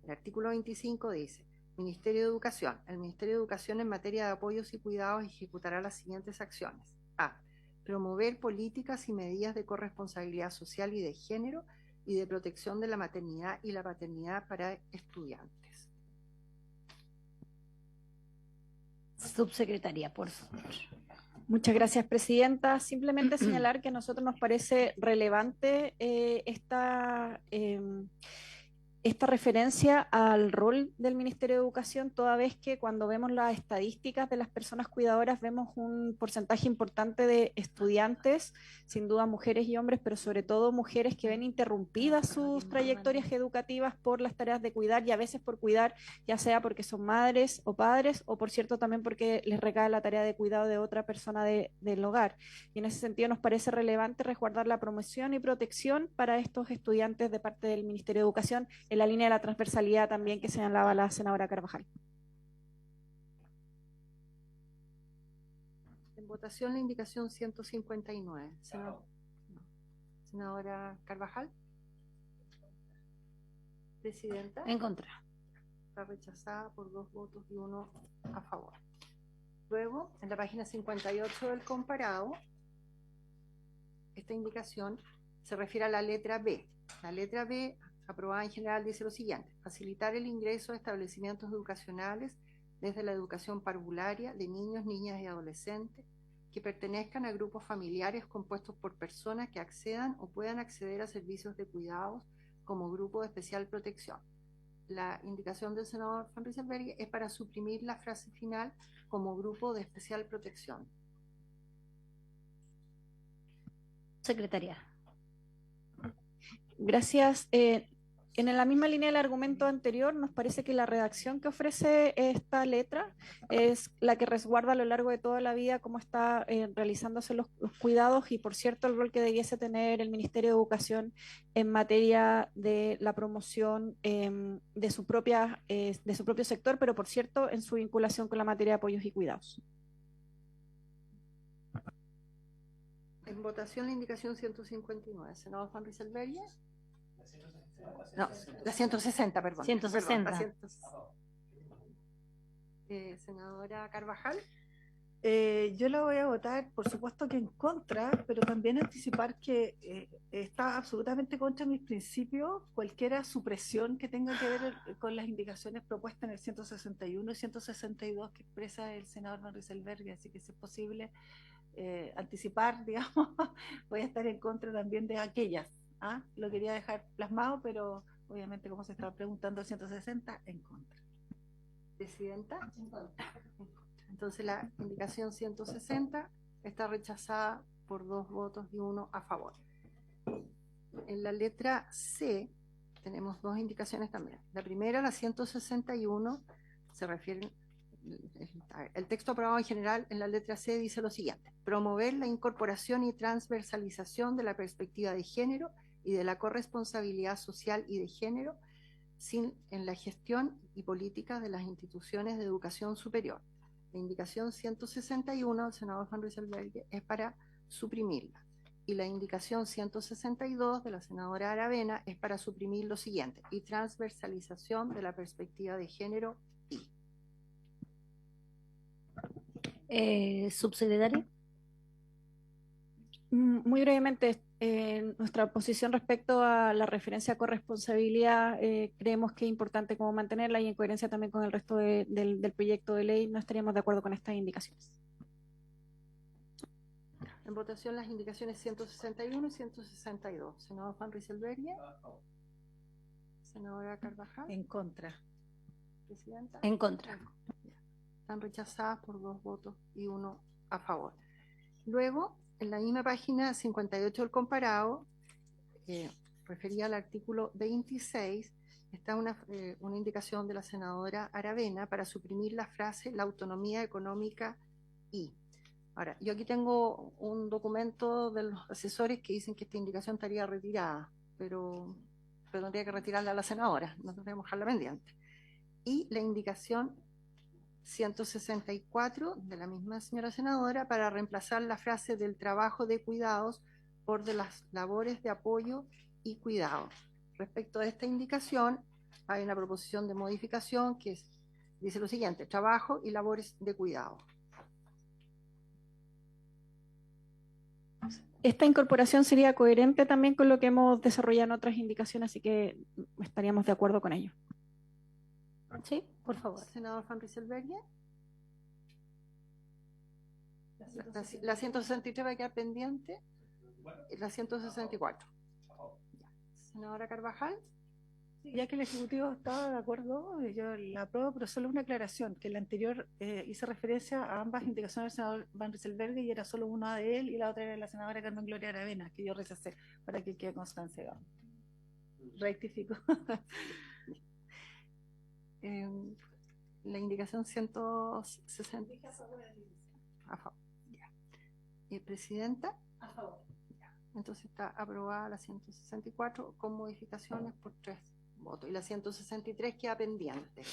El artículo 25 dice: Ministerio de Educación. El Ministerio de Educación en materia de apoyos y cuidados ejecutará las siguientes acciones. A. Promover políticas y medidas de corresponsabilidad social y de género y de protección de la maternidad y la paternidad para estudiantes. Subsecretaria, por favor. Muchas gracias, Presidenta. Simplemente señalar que a nosotros nos parece relevante esta referencia al rol del Ministerio de Educación, toda vez que cuando vemos las estadísticas de las personas cuidadoras vemos un porcentaje importante de estudiantes, sin duda mujeres y hombres, pero sobre todo mujeres que ven interrumpidas sus trayectorias educativas por las tareas de cuidar y a veces por cuidar, ya sea porque son madres o padres o por cierto también porque les recae la tarea de cuidado de otra persona del hogar. Y en ese sentido nos parece relevante resguardar la promoción y protección para estos estudiantes de parte del Ministerio de Educación, en la línea de la transversalidad también que señalaba la senadora Carvajal. En votación la indicación 159. Senadora Carvajal. Presidenta. En contra. Está rechazada por 2 votos y 1 a favor. Luego, en la página 58 del comparado, esta indicación se refiere a la letra B. La letra B, aprobada en general, dice lo siguiente: facilitar el ingreso a establecimientos educacionales desde la educación parvularia de niños, niñas y adolescentes que pertenezcan a grupos familiares compuestos por personas que accedan o puedan acceder a servicios de cuidados como grupo de especial protección. La indicación del senador Juan Ruiz Alberie es para suprimir la frase final como grupo de especial protección. Secretaria. Gracias. En la misma línea del argumento anterior, nos parece que la redacción que ofrece esta letra es la que resguarda a lo largo de toda la vida cómo está realizándose los cuidados y, por cierto, el rol que debiese tener el Ministerio de Educación en materia de la promoción de su propio sector, pero, por cierto, en su vinculación con la materia de apoyos y cuidados. En votación la indicación 159. Senador Juan Ruiz Alberie. No, la 160, perdón. 160. Perdón, senadora Carvajal. Yo la voy a votar, por supuesto que en contra, pero también anticipar que está absolutamente contra mis principios cualquier supresión que tenga que ver con las indicaciones propuestas en el 161 y 162 que expresa el senador Juan Ruiz Alberie, así que si es posible anticipar, digamos, voy a estar en contra también de aquellas. Lo quería dejar plasmado, pero obviamente como se estaba preguntando el 160, en contra. Presidenta. En contra. Entonces la indicación 160 está rechazada por 2 votos y 1 a favor. En la letra C tenemos 2 indicaciones también. La primera, la 161, se refiere, el texto aprobado en general en la letra C dice lo siguiente: promover la incorporación y transversalización de la perspectiva de género y de la corresponsabilidad social y de género en la gestión y política de las instituciones de educación superior. La indicación 161 del senador Juan Ruiz Alberie es para suprimirla. Y la indicación 162 de la senadora Aravena es para suprimir lo siguiente: y transversalización de la perspectiva de género y. Subsecretaria. Muy brevemente, nuestra posición respecto a la referencia a corresponsabilidad, creemos que es importante como mantenerla y en coherencia también con el resto del proyecto de ley, no estaríamos de acuerdo con estas indicaciones. En votación las indicaciones 161 y 162. Senador Juan Rieselberghe. Senadora Carvajal. En contra. Presidenta. En contra. Están rechazadas por 2 votos y 1 a favor. Luego, en la misma página 58 del comparado, refería al artículo 26, está una indicación de la senadora Aravena para suprimir la frase la autonomía económica y. Ahora, yo aquí tengo un documento de los asesores que dicen que esta indicación estaría retirada, pero tendría que retirarla a la senadora, no tendríamos que dejarla pendiente. Y la indicación 164 de la misma señora senadora para reemplazar la frase del trabajo de cuidados por de las labores de apoyo y cuidado. Respecto a esta indicación, hay una proposición de modificación que dice lo siguiente: trabajo y labores de cuidado. Esta incorporación sería coherente también con lo que hemos desarrollado en otras indicaciones, así que estaríamos de acuerdo con ello. Sí, por favor. Senador Juan Rieselberghe. La 163 va a quedar pendiente. La 164. Senadora Carvajal. Ya que el Ejecutivo estaba de acuerdo, yo la apruebo, pero solo una aclaración, que la anterior hice referencia a ambas indicaciones del senador Van Rieselberghe y era solo una de él y la otra era de la senadora Carmen Gloria Aravena, que yo rechacé, para que quede constancia. Rectifico. La indicación 160. A favor. Presidenta. A favor. Entonces está aprobada la 164 con modificaciones por 3 votos. Y la 163 queda pendiente,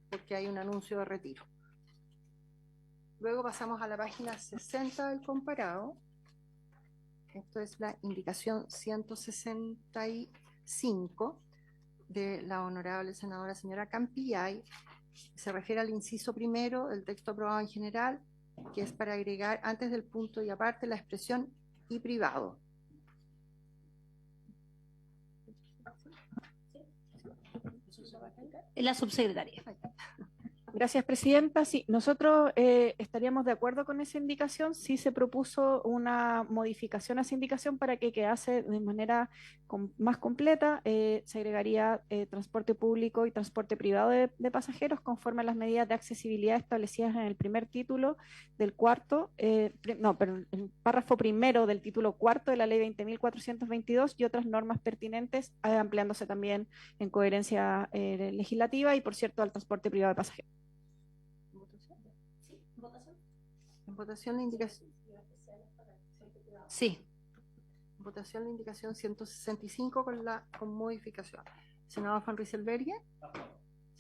porque hay un anuncio de retiro. Luego pasamos a la página 60 del comparado. Esto es la indicación 165 de la honorable senadora señora Campillay. Se refiere al inciso primero del texto aprobado en general, que es para agregar antes del punto y aparte la expresión y privado. La subsecretaria. Gracias, Presidenta. Sí, nosotros estaríamos de acuerdo con esa indicación. Sí se propuso una modificación a esa indicación para que quedase de manera más completa. Se agregaría transporte público y transporte privado de pasajeros conforme a las medidas de accesibilidad establecidas en el primer título del cuarto, perdón, el párrafo primero del título cuarto de la Ley 20.422 y otras normas pertinentes, ampliándose también en coherencia legislativa y, por cierto, al transporte privado de pasajeros. En votación la indicación. Sí. En votación la indicación 165 con modificación. Senador Juan Rieselberghe.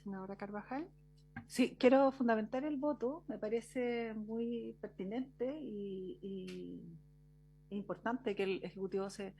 Senadora Carvajal. Sí, quiero fundamentar el voto, me parece muy pertinente y importante que el Ejecutivo se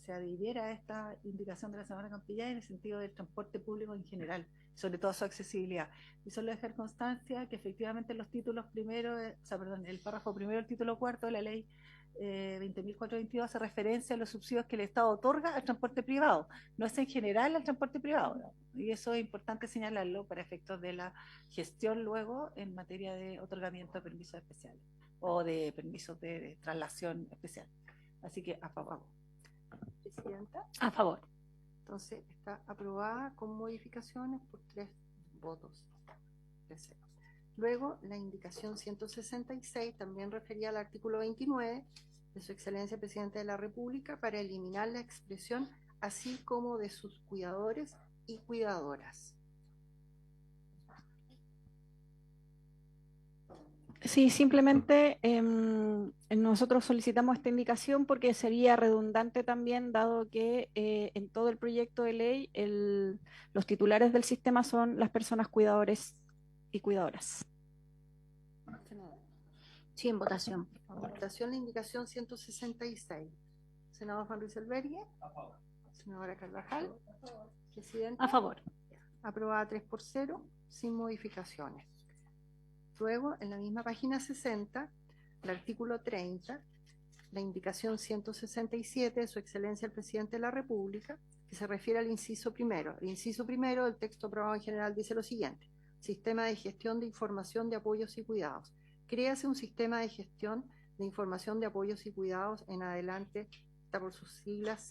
adhiriera a esta indicación de la senadora Campillay en el sentido del transporte público en general, sobre todo su accesibilidad. Y solo dejar constancia que efectivamente los títulos primeros, el párrafo primero del título cuarto de la ley 20.422 hace referencia a los subsidios que el Estado otorga al transporte privado, no es en general al transporte privado, ¿no? Y eso es importante señalarlo para efectos de la gestión luego en materia de otorgamiento de permisos especiales o de permisos de traslación especial. Así que a favor. Presidenta. A favor. Entonces está aprobada con modificaciones por 3 votos. Luego la indicación 166 también refería al artículo 29 de Su Excelencia Presidente de la República para eliminar la expresión así como de sus cuidadores y cuidadoras. Sí, simplemente nosotros solicitamos esta indicación porque sería redundante también, dado que en todo el proyecto de ley los titulares del sistema son las personas cuidadores y cuidadoras. Sí, en votación. En votación la indicación 166. Senador Juan Rieselberghe. A favor. Senadora Carvajal. A favor. Presidenta. A favor. Aprobada 3-0 sin modificaciones. Luego, en la misma página 60, el artículo 30, la indicación 167 de Su Excelencia el Presidente de la República, que se refiere al inciso primero. El inciso primero del texto aprobado en general dice lo siguiente: Sistema de gestión de información de apoyos y cuidados. Créase un sistema de gestión de Información de Apoyos y Cuidados, en adelante está por sus siglas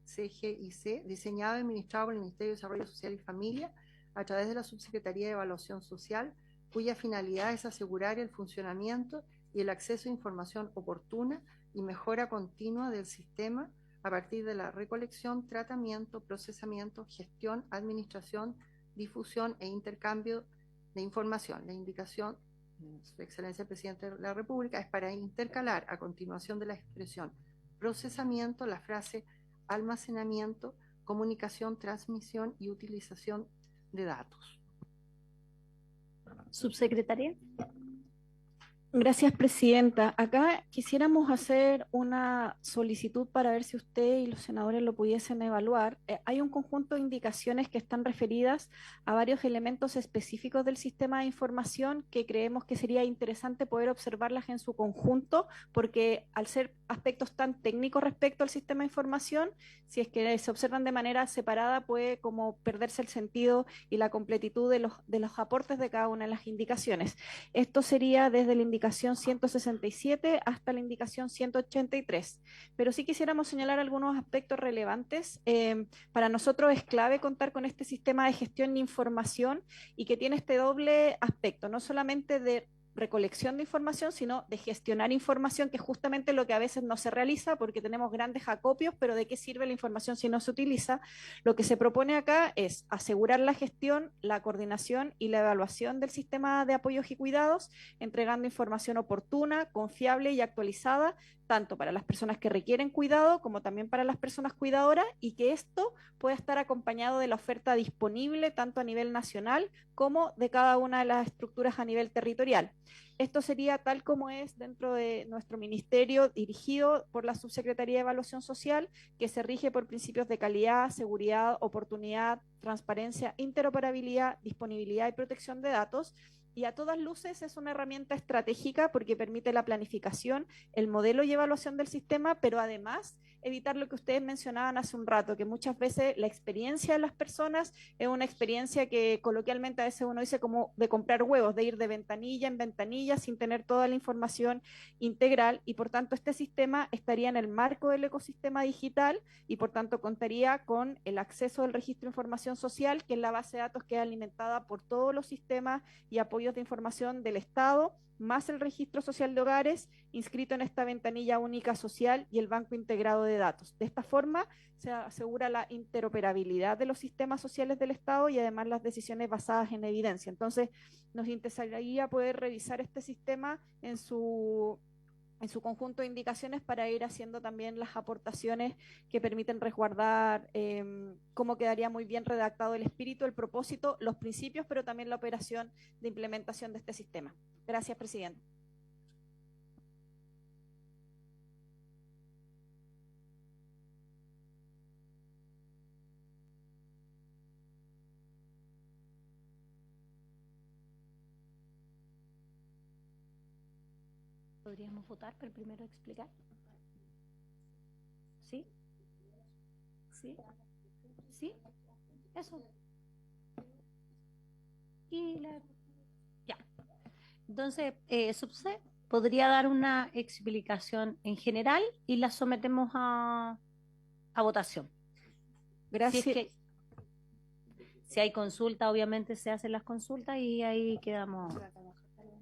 CGIC, diseñado y administrado por el Ministerio de Desarrollo Social y Familia a través de la Subsecretaría de Evaluación Social, cuya finalidad es asegurar el funcionamiento y el acceso a información oportuna y mejora continua del sistema a partir de la recolección, tratamiento, procesamiento, gestión, administración, difusión e intercambio de información. La indicación de Su Excelencia el Presidente de la República es para intercalar a continuación de la expresión procesamiento la frase almacenamiento, comunicación, transmisión y utilización de datos. Subsecretaria. Gracias, Presidenta. Acá quisiéramos hacer una solicitud para ver si usted y los senadores lo pudiesen evaluar. Hay un conjunto de indicaciones que están referidas a varios elementos específicos del sistema de información que creemos que sería interesante poder observarlas en su conjunto, porque al ser aspectos tan técnicos respecto al sistema de información, si es que se observan de manera separada, puede como perderse el sentido y la completitud de los aportes de cada una de las indicaciones. Esto sería desde la indicación 167 hasta la indicación 183. Pero sí quisiéramos señalar algunos aspectos relevantes. Para nosotros es clave contar con este sistema de gestión de información y que tiene este doble aspecto, no solamente de recolección de información, sino de gestionar información, que es justamente lo que a veces no se realiza porque tenemos grandes acopios, pero ¿de qué sirve la información si no se utiliza? Lo que se propone acá es asegurar la gestión, la coordinación y la evaluación del sistema de apoyos y cuidados, entregando información oportuna, confiable y actualizada, tanto para las personas que requieren cuidado como también para las personas cuidadoras, y que esto pueda estar acompañado de la oferta disponible tanto a nivel nacional como de cada una de las estructuras a nivel territorial. Esto sería tal como es dentro de nuestro ministerio, dirigido por la Subsecretaría de Evaluación Social, que se rige por principios de calidad, seguridad, oportunidad, transparencia, interoperabilidad, disponibilidad y protección de datos. Y a todas luces es una herramienta estratégica porque permite la planificación, el modelo y evaluación del sistema, pero además evitar lo que ustedes mencionaban hace un rato, que muchas veces la experiencia de las personas es una experiencia que coloquialmente a veces uno dice como de comprar huevos, de ir de ventanilla en ventanilla sin tener toda la información integral, y por tanto este sistema estaría en el marco del ecosistema digital y por tanto contaría con el acceso del registro de información social, que es la base de datos que es alimentada por todos los sistemas y apoyos de información del Estado, más el registro social de hogares inscrito en esta ventanilla única social y el banco integrado de datos. De esta forma se asegura la interoperabilidad de los sistemas sociales del Estado y además las decisiones basadas en evidencia. Entonces, nos interesaría poder revisar este sistema en su conjunto de indicaciones para ir haciendo también las aportaciones que permiten resguardar cómo quedaría muy bien redactado el espíritu, el propósito, los principios, pero también la operación de implementación de este sistema. Gracias, Presidente. ¿Podríamos votar, pero primero explicar? ¿Sí? ¿Sí? ¿Sí? Eso. Y la... Ya. Entonces, Subse podría dar una explicación en general y la sometemos a votación. Gracias. Si hay consulta, obviamente se hacen las consultas y ahí quedamos.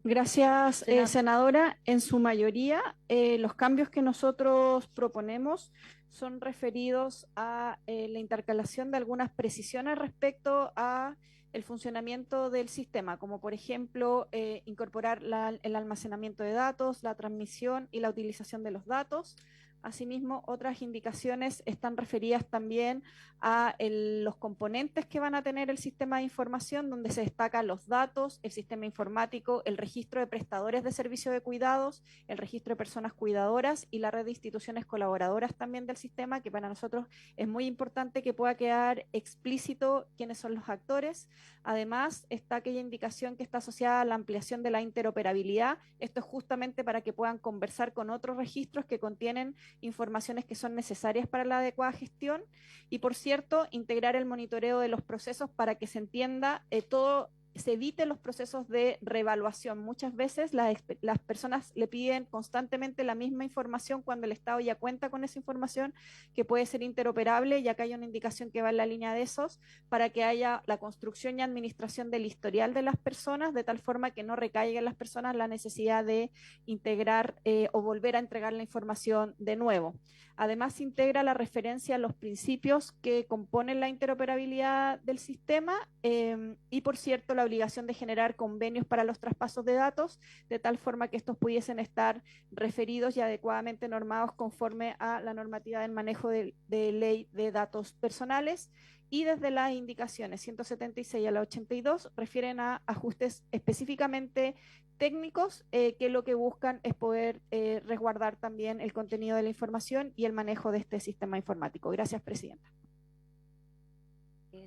Gracias, senadora. En su mayoría, los cambios que nosotros proponemos son referidos a la intercalación de algunas precisiones respecto a el funcionamiento del sistema, como por ejemplo incorporar el almacenamiento de datos, la transmisión y la utilización de los datos. Asimismo, otras indicaciones están referidas también a los componentes que van a tener el sistema de información, donde se destacan los datos, el sistema informático, el registro de prestadores de servicio de cuidados, el registro de personas cuidadoras y la red de instituciones colaboradoras también del sistema, que para nosotros es muy importante que pueda quedar explícito quiénes son los actores. Además, está aquella indicación que está asociada a la ampliación de la interoperabilidad. Esto es justamente para que puedan conversar con otros registros que contienen informaciones que son necesarias para la adecuada gestión. Y por cierto, integrar el monitoreo de los procesos para que se entienda todo se eviten los procesos de reevaluación. Muchas veces las personas le piden constantemente la misma información cuando el Estado ya cuenta con esa información que puede ser interoperable, y acá hay una indicación que va en la línea de esos, para que haya la construcción y administración del historial de las personas, de tal forma que no recaiga en las personas la necesidad de integrar o volver a entregar la información de nuevo. Además, integra la referencia a los principios que componen la interoperabilidad del sistema y, por cierto, la obligación de generar convenios para los traspasos de datos, de tal forma que estos pudiesen estar referidos y adecuadamente normados conforme a la normativa del manejo de ley de datos personales. Y desde las indicaciones 176 a la 82 refieren a ajustes específicamente técnicos que lo que buscan es poder resguardar también el contenido de la información y el manejo de este sistema informático. Gracias, Presidenta.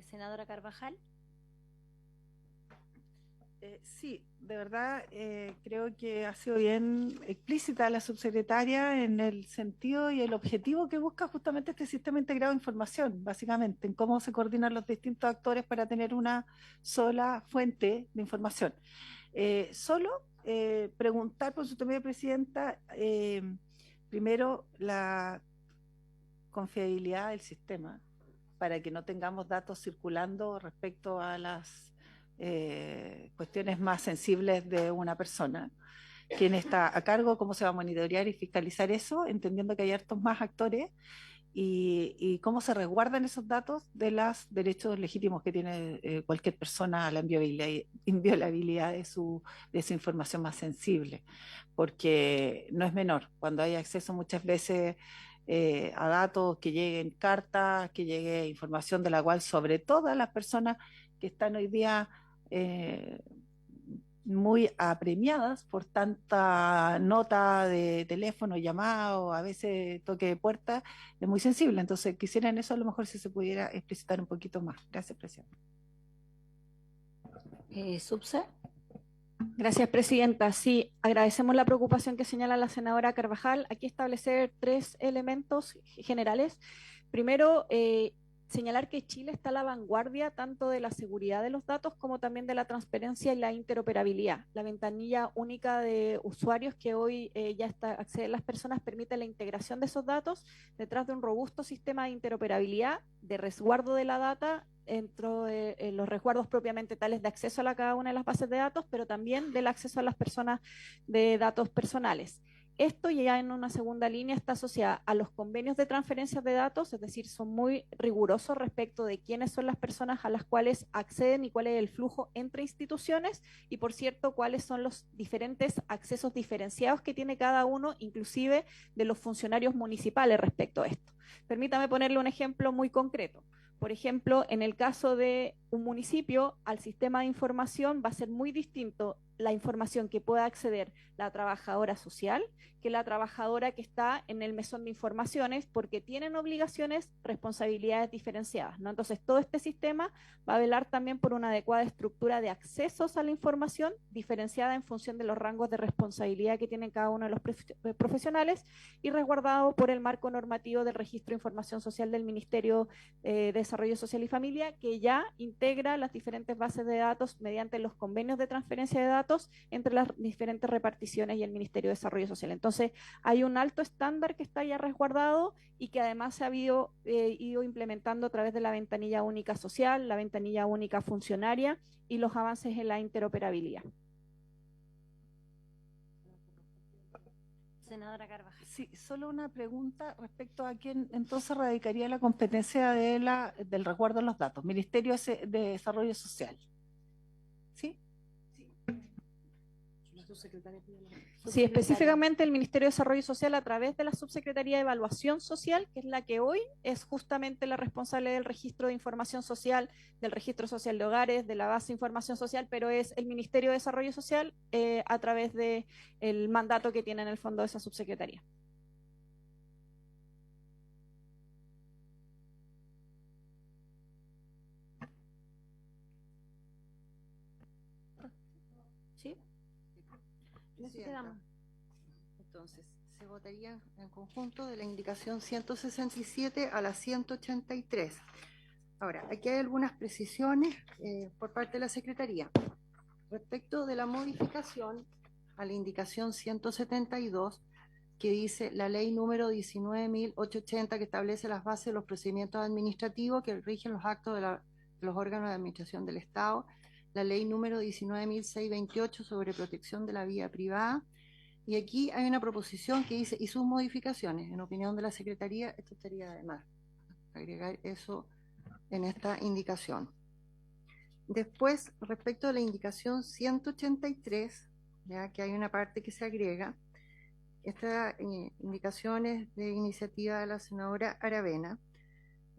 Senadora Carvajal. Sí, de verdad creo que ha sido bien explícita la subsecretaria en el sentido y el objetivo que busca justamente este sistema integrado de información, básicamente, en cómo se coordinan los distintos actores para tener una sola fuente de información. Solo preguntar por su término, Presidenta, primero la confiabilidad del sistema, para que no tengamos datos circulando respecto a las cuestiones más sensibles de una persona. ¿Quién está a cargo? ¿Cómo se va a monitorear y fiscalizar eso? Entendiendo que hay hartos más actores, y cómo se resguardan esos datos de los derechos legítimos que tiene cualquier persona a la inviolabilidad de su información más sensible, porque no es menor cuando hay acceso muchas veces a datos, que lleguen cartas, que llegue información de la cual sobre todas las personas que están hoy día muy apremiadas por tanta nota de teléfono, llamado, a veces toque de puerta, es muy sensible. Entonces quisiera en eso a lo mejor si se pudiera explicitar un poquito más. Gracias, Presidenta. Subse. Gracias, Presidenta. Sí, agradecemos la preocupación que señala la senadora Carvajal. Aquí establecer 3 elementos generales. Primero, señalar que Chile está a la vanguardia tanto de la seguridad de los datos como también de la transparencia y la interoperabilidad. La ventanilla única de usuarios que hoy acceden las personas permite la integración de esos datos detrás de un robusto sistema de interoperabilidad, de resguardo de la data, dentro de los resguardos propiamente tales de acceso a cada una de las bases de datos, pero también del acceso a las personas de datos personales. Esto ya en una segunda línea está asociada a los convenios de transferencia de datos, es decir, son muy rigurosos respecto de quiénes son las personas a las cuales acceden y cuál es el flujo entre instituciones, y por cierto, cuáles son los diferentes accesos diferenciados que tiene cada uno, inclusive de los funcionarios municipales respecto a esto. Permítame ponerle un ejemplo muy concreto. Por ejemplo, en el caso de un municipio, al sistema de información va a ser muy distinto la información que pueda acceder la trabajadora social que la trabajadora que está en el mesón de informaciones, porque tienen obligaciones, responsabilidades diferenciadas, ¿no? Entonces, todo este sistema va a velar también por una adecuada estructura de accesos a la información, diferenciada en función de los rangos de responsabilidad que tienen cada uno de los profesionales, y resguardado por el marco normativo del Registro de Información Social del Ministerio de Desarrollo Social y Familia, que ya integra las diferentes bases de datos mediante los convenios de transferencia de datos entre las diferentes reparticiones y el Ministerio de Desarrollo Social. Entonces, hay un alto estándar que está ya resguardado y que además se ha ido implementando a través de la ventanilla única social, la ventanilla única funcionaria y los avances en la interoperabilidad. Senadora Carvajal. Sí, solo una pregunta respecto a quién entonces radicaría la competencia del resguardo de los datos. Ministerio de Desarrollo Social. ¿Sí? Sí, específicamente el Ministerio de Desarrollo Social a través de la Subsecretaría de Evaluación Social, que es la que hoy es justamente la responsable del registro de información social, del registro social de hogares, de la base de información social, pero es el Ministerio de Desarrollo Social a través del mandato que tiene en el fondo esa subsecretaría. ¿Sí? Entonces, se votaría en conjunto de la indicación 167 a la 183. Ahora, aquí hay algunas precisiones por parte de la Secretaría. Respecto de la modificación a la indicación 172, que dice la ley número 19.880, que establece las bases de los procedimientos administrativos que rigen los actos de los órganos de administración del Estado, la ley número 19.628 sobre protección de la vida privada, y aquí hay una proposición que dice, y sus modificaciones, en opinión de la Secretaría, esto estaría de más, agregar eso en esta indicación. Después, respecto a la indicación 183, ya que hay una parte que se agrega, esta indicación es de iniciativa de la senadora Aravena,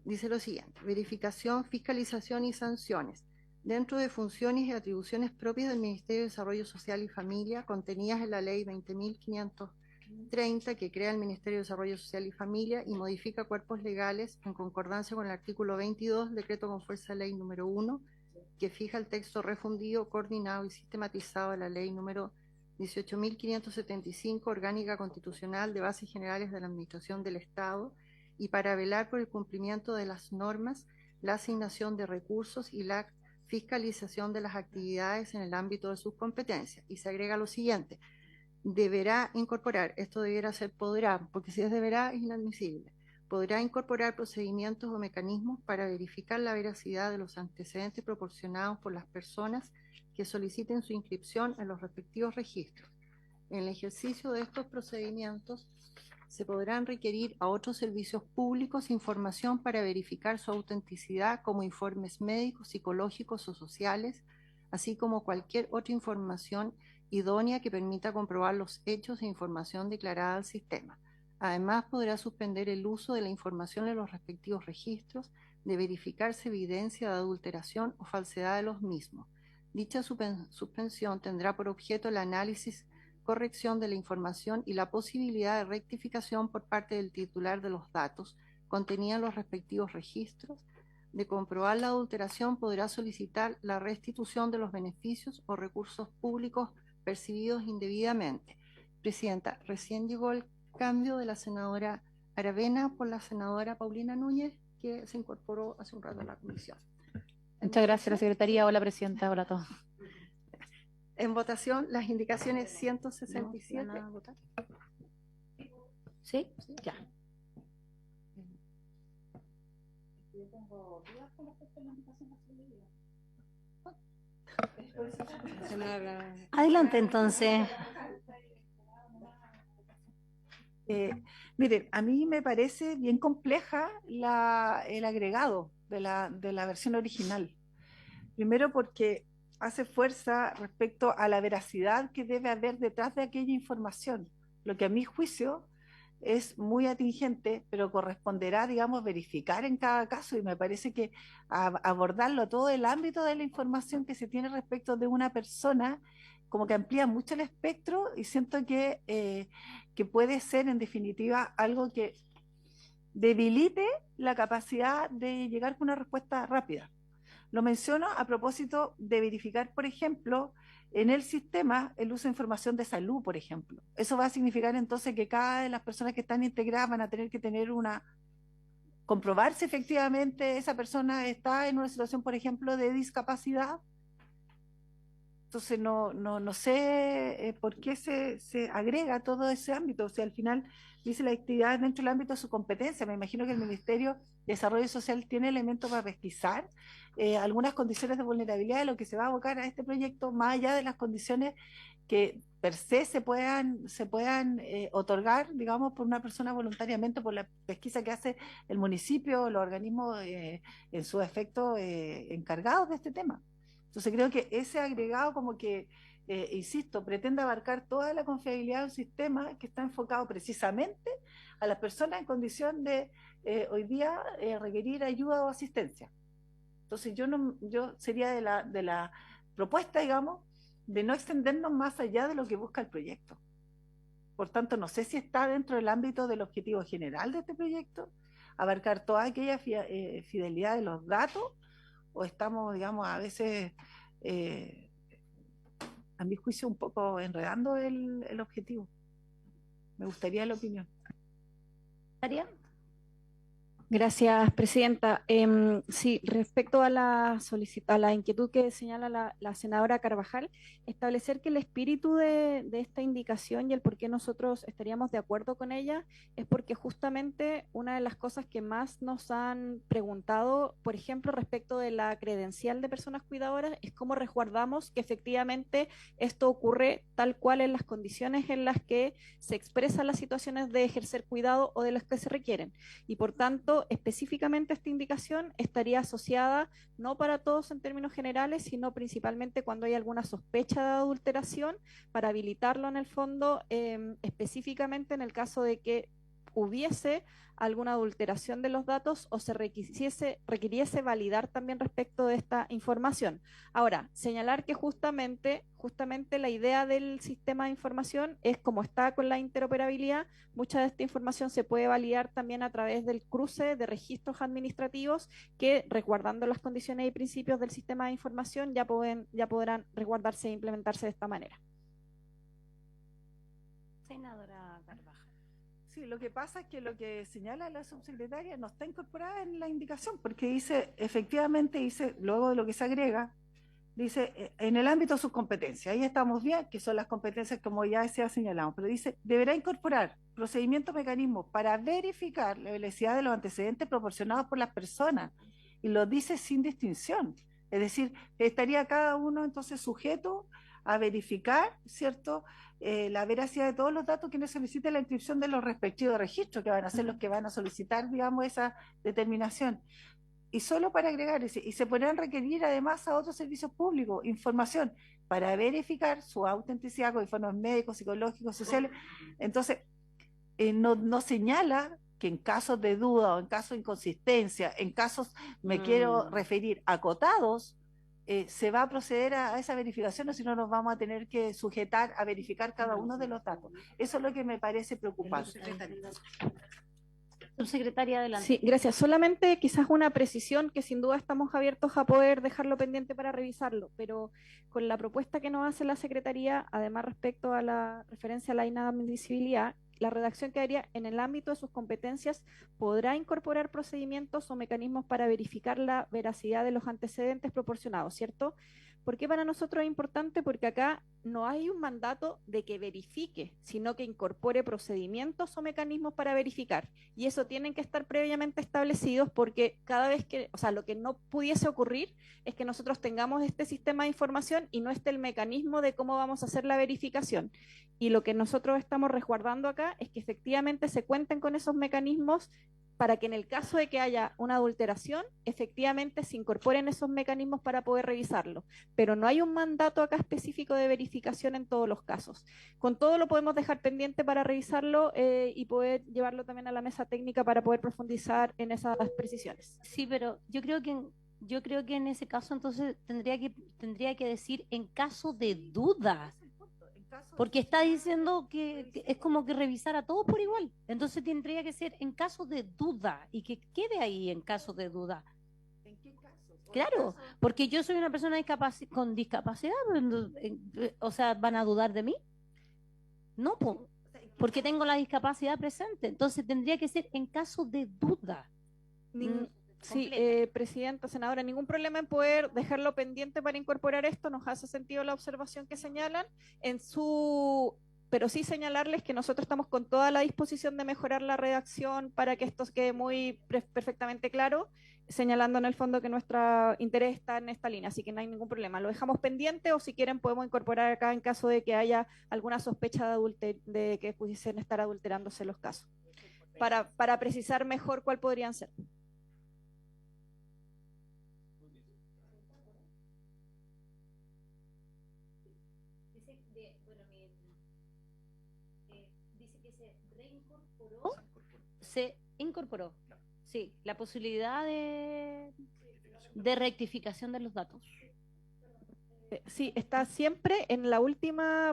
dice lo siguiente: verificación, fiscalización y sanciones dentro de funciones y atribuciones propias del Ministerio de Desarrollo Social y Familia, contenidas en la ley 20.530, que crea el Ministerio de Desarrollo Social y Familia y modifica cuerpos legales en concordancia con el artículo 22 del decreto con fuerza de ley número 1, que fija el texto refundido, coordinado y sistematizado de la ley número 18.575, orgánica constitucional de bases generales de la Administración del Estado, y para velar por el cumplimiento de las normas, la asignación de recursos y la fiscalización de las actividades en el ámbito de sus competencias. Y se agrega lo siguiente: deberá incorporar, esto debiera ser podrá, porque si es deberá es inadmisible, podrá incorporar procedimientos o mecanismos para verificar la veracidad de los antecedentes proporcionados por las personas que soliciten su inscripción en los respectivos registros. En el ejercicio de estos procedimientos se podrán requerir a otros servicios públicos información para verificar su autenticidad, como informes médicos, psicológicos o sociales, así como cualquier otra información idónea que permita comprobar los hechos e información declarada al sistema. Además, podrá suspender el uso de la información en los respectivos registros de verificarse evidencia de adulteración o falsedad de los mismos. Dicha suspensión tendrá por objeto el análisis, corrección de la información y la posibilidad de rectificación por parte del titular de los datos contenidos en los respectivos registros. De comprobar la adulteración, podrá solicitar la restitución de los beneficios o recursos públicos percibidos indebidamente. Presidenta, recién llegó el cambio de la senadora Aravena por la senadora Paulina Núñez, que se incorporó hace un rato a la comisión. Muchas gracias, la secretaría. Hola, presidenta. Hola a todos. En votación, las indicaciones 167. ¿No van a votar? ¿Sí? Ya. Adelante, entonces. Miren, a mí me parece bien compleja el agregado de la versión original. Primero porque hace fuerza respecto a la veracidad que debe haber detrás de aquella información, lo que a mi juicio es muy atingente, pero corresponderá, digamos, verificar en cada caso, y me parece que abordarlo todo el ámbito de la información que se tiene respecto de una persona, como que amplía mucho el espectro, y siento que puede ser, en definitiva, algo que debilite la capacidad de llegar con una respuesta rápida. Lo menciono a propósito de verificar, por ejemplo, en el sistema el uso de información de salud, por ejemplo. Eso va a significar entonces que cada de las personas que están integradas van a tener que tener comprobar si efectivamente esa persona está en una situación, por ejemplo, de discapacidad. Entonces no sé por qué se agrega todo ese ámbito. O sea, al final dice la actividad dentro del ámbito de su competencia. Me imagino que el Ministerio de Desarrollo Social tiene elementos para pesquisar algunas condiciones de vulnerabilidad de lo que se va a abocar a este proyecto, más allá de las condiciones que per se se puedan otorgar, digamos, por una persona voluntariamente, por la pesquisa que hace el municipio o los organismos en su efecto encargados de este tema. Entonces creo que ese agregado como que, insisto, pretende abarcar toda la confiabilidad del sistema, que está enfocado precisamente a las personas en condición de hoy día requerir ayuda o asistencia. Entonces yo sería de la propuesta, digamos, de no extendernos más allá de lo que busca el proyecto. Por tanto, no sé si está dentro del ámbito del objetivo general de este proyecto, abarcar toda aquella fidelidad de los datos, o estamos, digamos, a veces, a mi juicio, un poco enredando el objetivo. Me gustaría la opinión. ¿María? Gracias, presidenta. Sí, respecto a a la inquietud que señala la senadora Carvajal, establecer que el espíritu de esta indicación y el por qué nosotros estaríamos de acuerdo con ella es porque justamente una de las cosas que más nos han preguntado, por ejemplo, respecto de la credencial de personas cuidadoras, es cómo resguardamos que efectivamente esto ocurre tal cual en las condiciones en las que se expresan las situaciones de ejercer cuidado o de las que se requieren. Y por tanto, específicamente esta indicación estaría asociada no para todos en términos generales, sino principalmente cuando hay alguna sospecha de adulteración, para habilitarlo en el fondo, específicamente en el caso de que hubiese alguna adulteración de los datos o se requiriese validar también respecto de esta información. Ahora, señalar que justamente la idea del sistema de información es como está con la interoperabilidad, mucha de esta información se puede validar también a través del cruce de registros administrativos que, resguardando las condiciones y principios del sistema de información, ya podrán resguardarse e implementarse de esta manera. Senadora Carvajal. Sí, lo que pasa es que lo que señala la subsecretaria no está incorporada en la indicación, porque dice, efectivamente, dice, luego de lo que se agrega, dice, en el ámbito de sus competencias, ahí estamos bien, que son las competencias como ya se ha señalado, pero dice, deberá incorporar procedimientos, mecanismos para verificar la velocidad de los antecedentes proporcionados por las personas, y lo dice sin distinción, es decir, estaría cada uno entonces sujeto a verificar, ¿cierto?, la veracidad de todos los datos que necesite la inscripción de los respectivos registros, que van a ser los que van a solicitar, digamos, esa determinación. Y solo para agregar, y se podrán requerir además a otros servicios públicos información para verificar su autenticidad con informes médicos, psicológicos, sociales. Entonces, no señala que en casos de duda o en casos de inconsistencia, en casos, quiero referir, acotados, se va a proceder a esa verificación, o si no nos vamos a tener que sujetar a verificar cada uno de los datos. Eso es lo que me parece preocupante. Subsecretaria, adelante. Sí, gracias. Solamente quizás una precisión que sin duda estamos abiertos a poder dejarlo pendiente para revisarlo, pero con la propuesta que nos hace la Secretaría, además respecto a la referencia a la inadmisibilidad, la redacción quedaría en el ámbito de sus competencias, podrá incorporar procedimientos o mecanismos para verificar la veracidad de los antecedentes proporcionados, ¿cierto? ¿Por qué para nosotros es importante? Porque acá no hay un mandato de que verifique, sino que incorpore procedimientos o mecanismos para verificar. Y eso tienen que estar previamente establecidos porque cada vez que, o sea, lo que no pudiese ocurrir es que nosotros tengamos este sistema de información y no esté el mecanismo de cómo vamos a hacer la verificación. Y lo que nosotros estamos resguardando acá es que efectivamente se cuenten con esos mecanismos para que en el caso de que haya una adulteración, efectivamente se incorporen esos mecanismos para poder revisarlo. Pero no hay un mandato acá específico de verificación en todos los casos. Con todo lo podemos dejar pendiente para revisarlo y poder llevarlo también a la mesa técnica para poder profundizar en esas precisiones. Sí, pero yo creo que en ese caso entonces tendría que decir en caso de dudas. Porque está diciendo que es como que revisar a todos por igual. Entonces tendría que ser en caso de duda y que quede ahí en caso de duda. ¿En qué casos? Claro, porque yo soy una persona con discapacidad, o sea, ¿van a dudar de mí? No, porque tengo la discapacidad presente. Entonces tendría que ser en caso de duda. Sí, presidenta, senadora, ningún problema en poder dejarlo pendiente para incorporar esto. Nos hace sentido la observación que señalan pero sí señalarles que nosotros estamos con toda la disposición de mejorar la redacción para que esto quede muy perfectamente claro, señalando en el fondo que nuestro interés está en esta línea, así que no hay ningún problema. Lo dejamos pendiente o si quieren podemos incorporar acá en caso de que haya alguna sospecha de que pudiesen estar adulterándose los casos, para precisar mejor cuál podrían ser. Se incorporó, sí, la posibilidad de rectificación de los datos. Sí, está siempre en la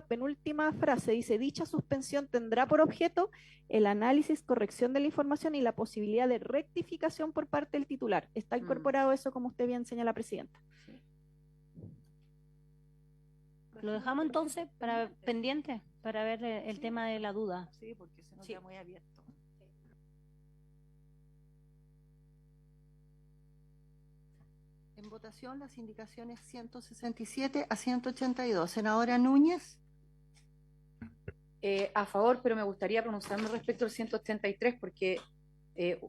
penúltima frase, dice, dicha suspensión tendrá por objeto el análisis, corrección de la información y la posibilidad de rectificación por parte del titular. Está incorporado eso, como usted bien señala, presidenta. Sí. Lo dejamos entonces pendiente para ver el tema de la duda. Sí, porque se nos queda muy abierto. En votación las indicaciones 167 a 182. Senadora Núñez. A favor, pero me gustaría pronunciarme respecto al 183 porque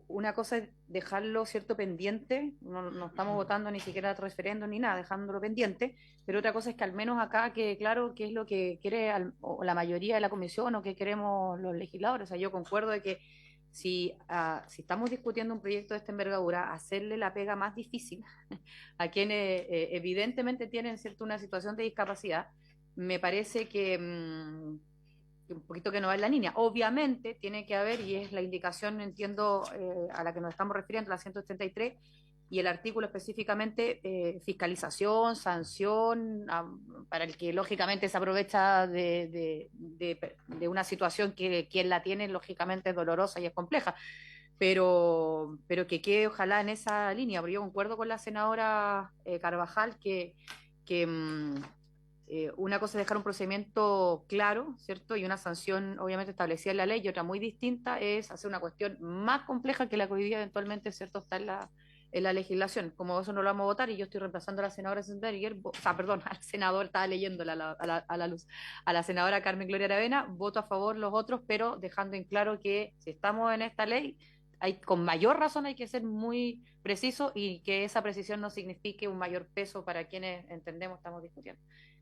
una cosa es dejarlo cierto pendiente, no estamos votando ni siquiera referéndum ni nada, dejándolo pendiente, pero otra cosa es que al menos acá quede claro qué es lo que quiere o la mayoría de la comisión o qué queremos los legisladores. O sea, yo concuerdo de que si estamos discutiendo un proyecto de esta envergadura, hacerle la pega más difícil a quienes evidentemente tienen cierto una situación de discapacidad, me parece que un poquito que no va en la línea. Obviamente tiene que haber, y es la indicación, entiendo, a la que nos estamos refiriendo, la 183, y el artículo específicamente, fiscalización, sanción, para el que lógicamente se aprovecha de una situación que quien la tiene, lógicamente es dolorosa y es compleja. Pero que quede ojalá en esa línea, porque yo concuerdo con la senadora Carvajal que una cosa es dejar un procedimiento claro, ¿cierto? Y una sanción obviamente establecida en la ley, y otra muy distinta es hacer una cuestión más compleja que la que hoy día eventualmente, ¿cierto?, está en la legislación. Como eso no lo vamos a votar y yo estoy reemplazando a la senadora Sendberger, o sea, perdón, al senador, estaba leyéndola a la luz, a la senadora Carmen Gloria Aravena, voto a favor los otros, pero dejando en claro que si estamos en esta ley, con mayor razón hay que ser muy preciso y que esa precisión no signifique un mayor peso para quienes entendemos estamos discutiendo.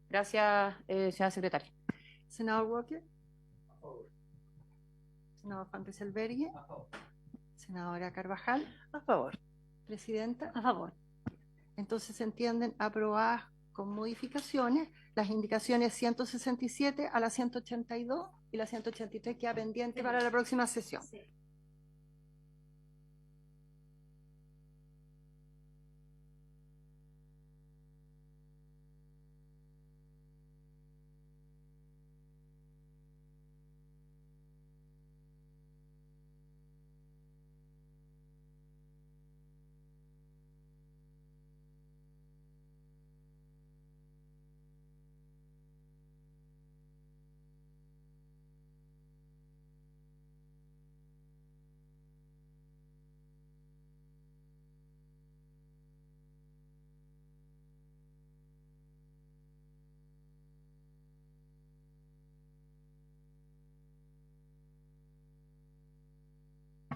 Gracias, señora secretaria. Senador Walker. Senador Fantes Albergue. Senadora Carvajal. A favor. Presidenta. A favor. Entonces se entienden aprobadas con modificaciones las indicaciones 167 a la 182 y la 183 queda pendiente para la próxima sesión. Sí.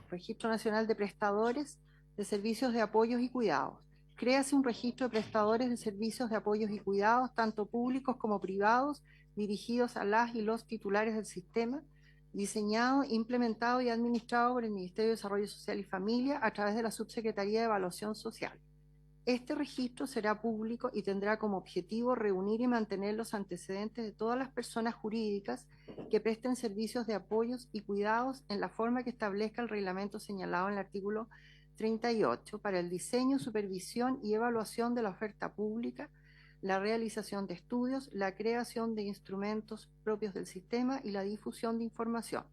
Registro Nacional de Prestadores de Servicios de Apoyos y Cuidados. Créase un registro de prestadores de servicios de apoyos y cuidados, tanto públicos como privados, dirigidos a las y los titulares del sistema, diseñado, implementado y administrado por el Ministerio de Desarrollo Social y Familia a través de la Subsecretaría de Evaluación Social. Este registro será público y tendrá como objetivo reunir y mantener los antecedentes de todas las personas jurídicas que presten servicios de apoyos y cuidados en la forma que establezca el reglamento señalado en el artículo 38 para el diseño, supervisión y evaluación de la oferta pública, la realización de estudios, la creación de instrumentos propios del sistema y la difusión de información.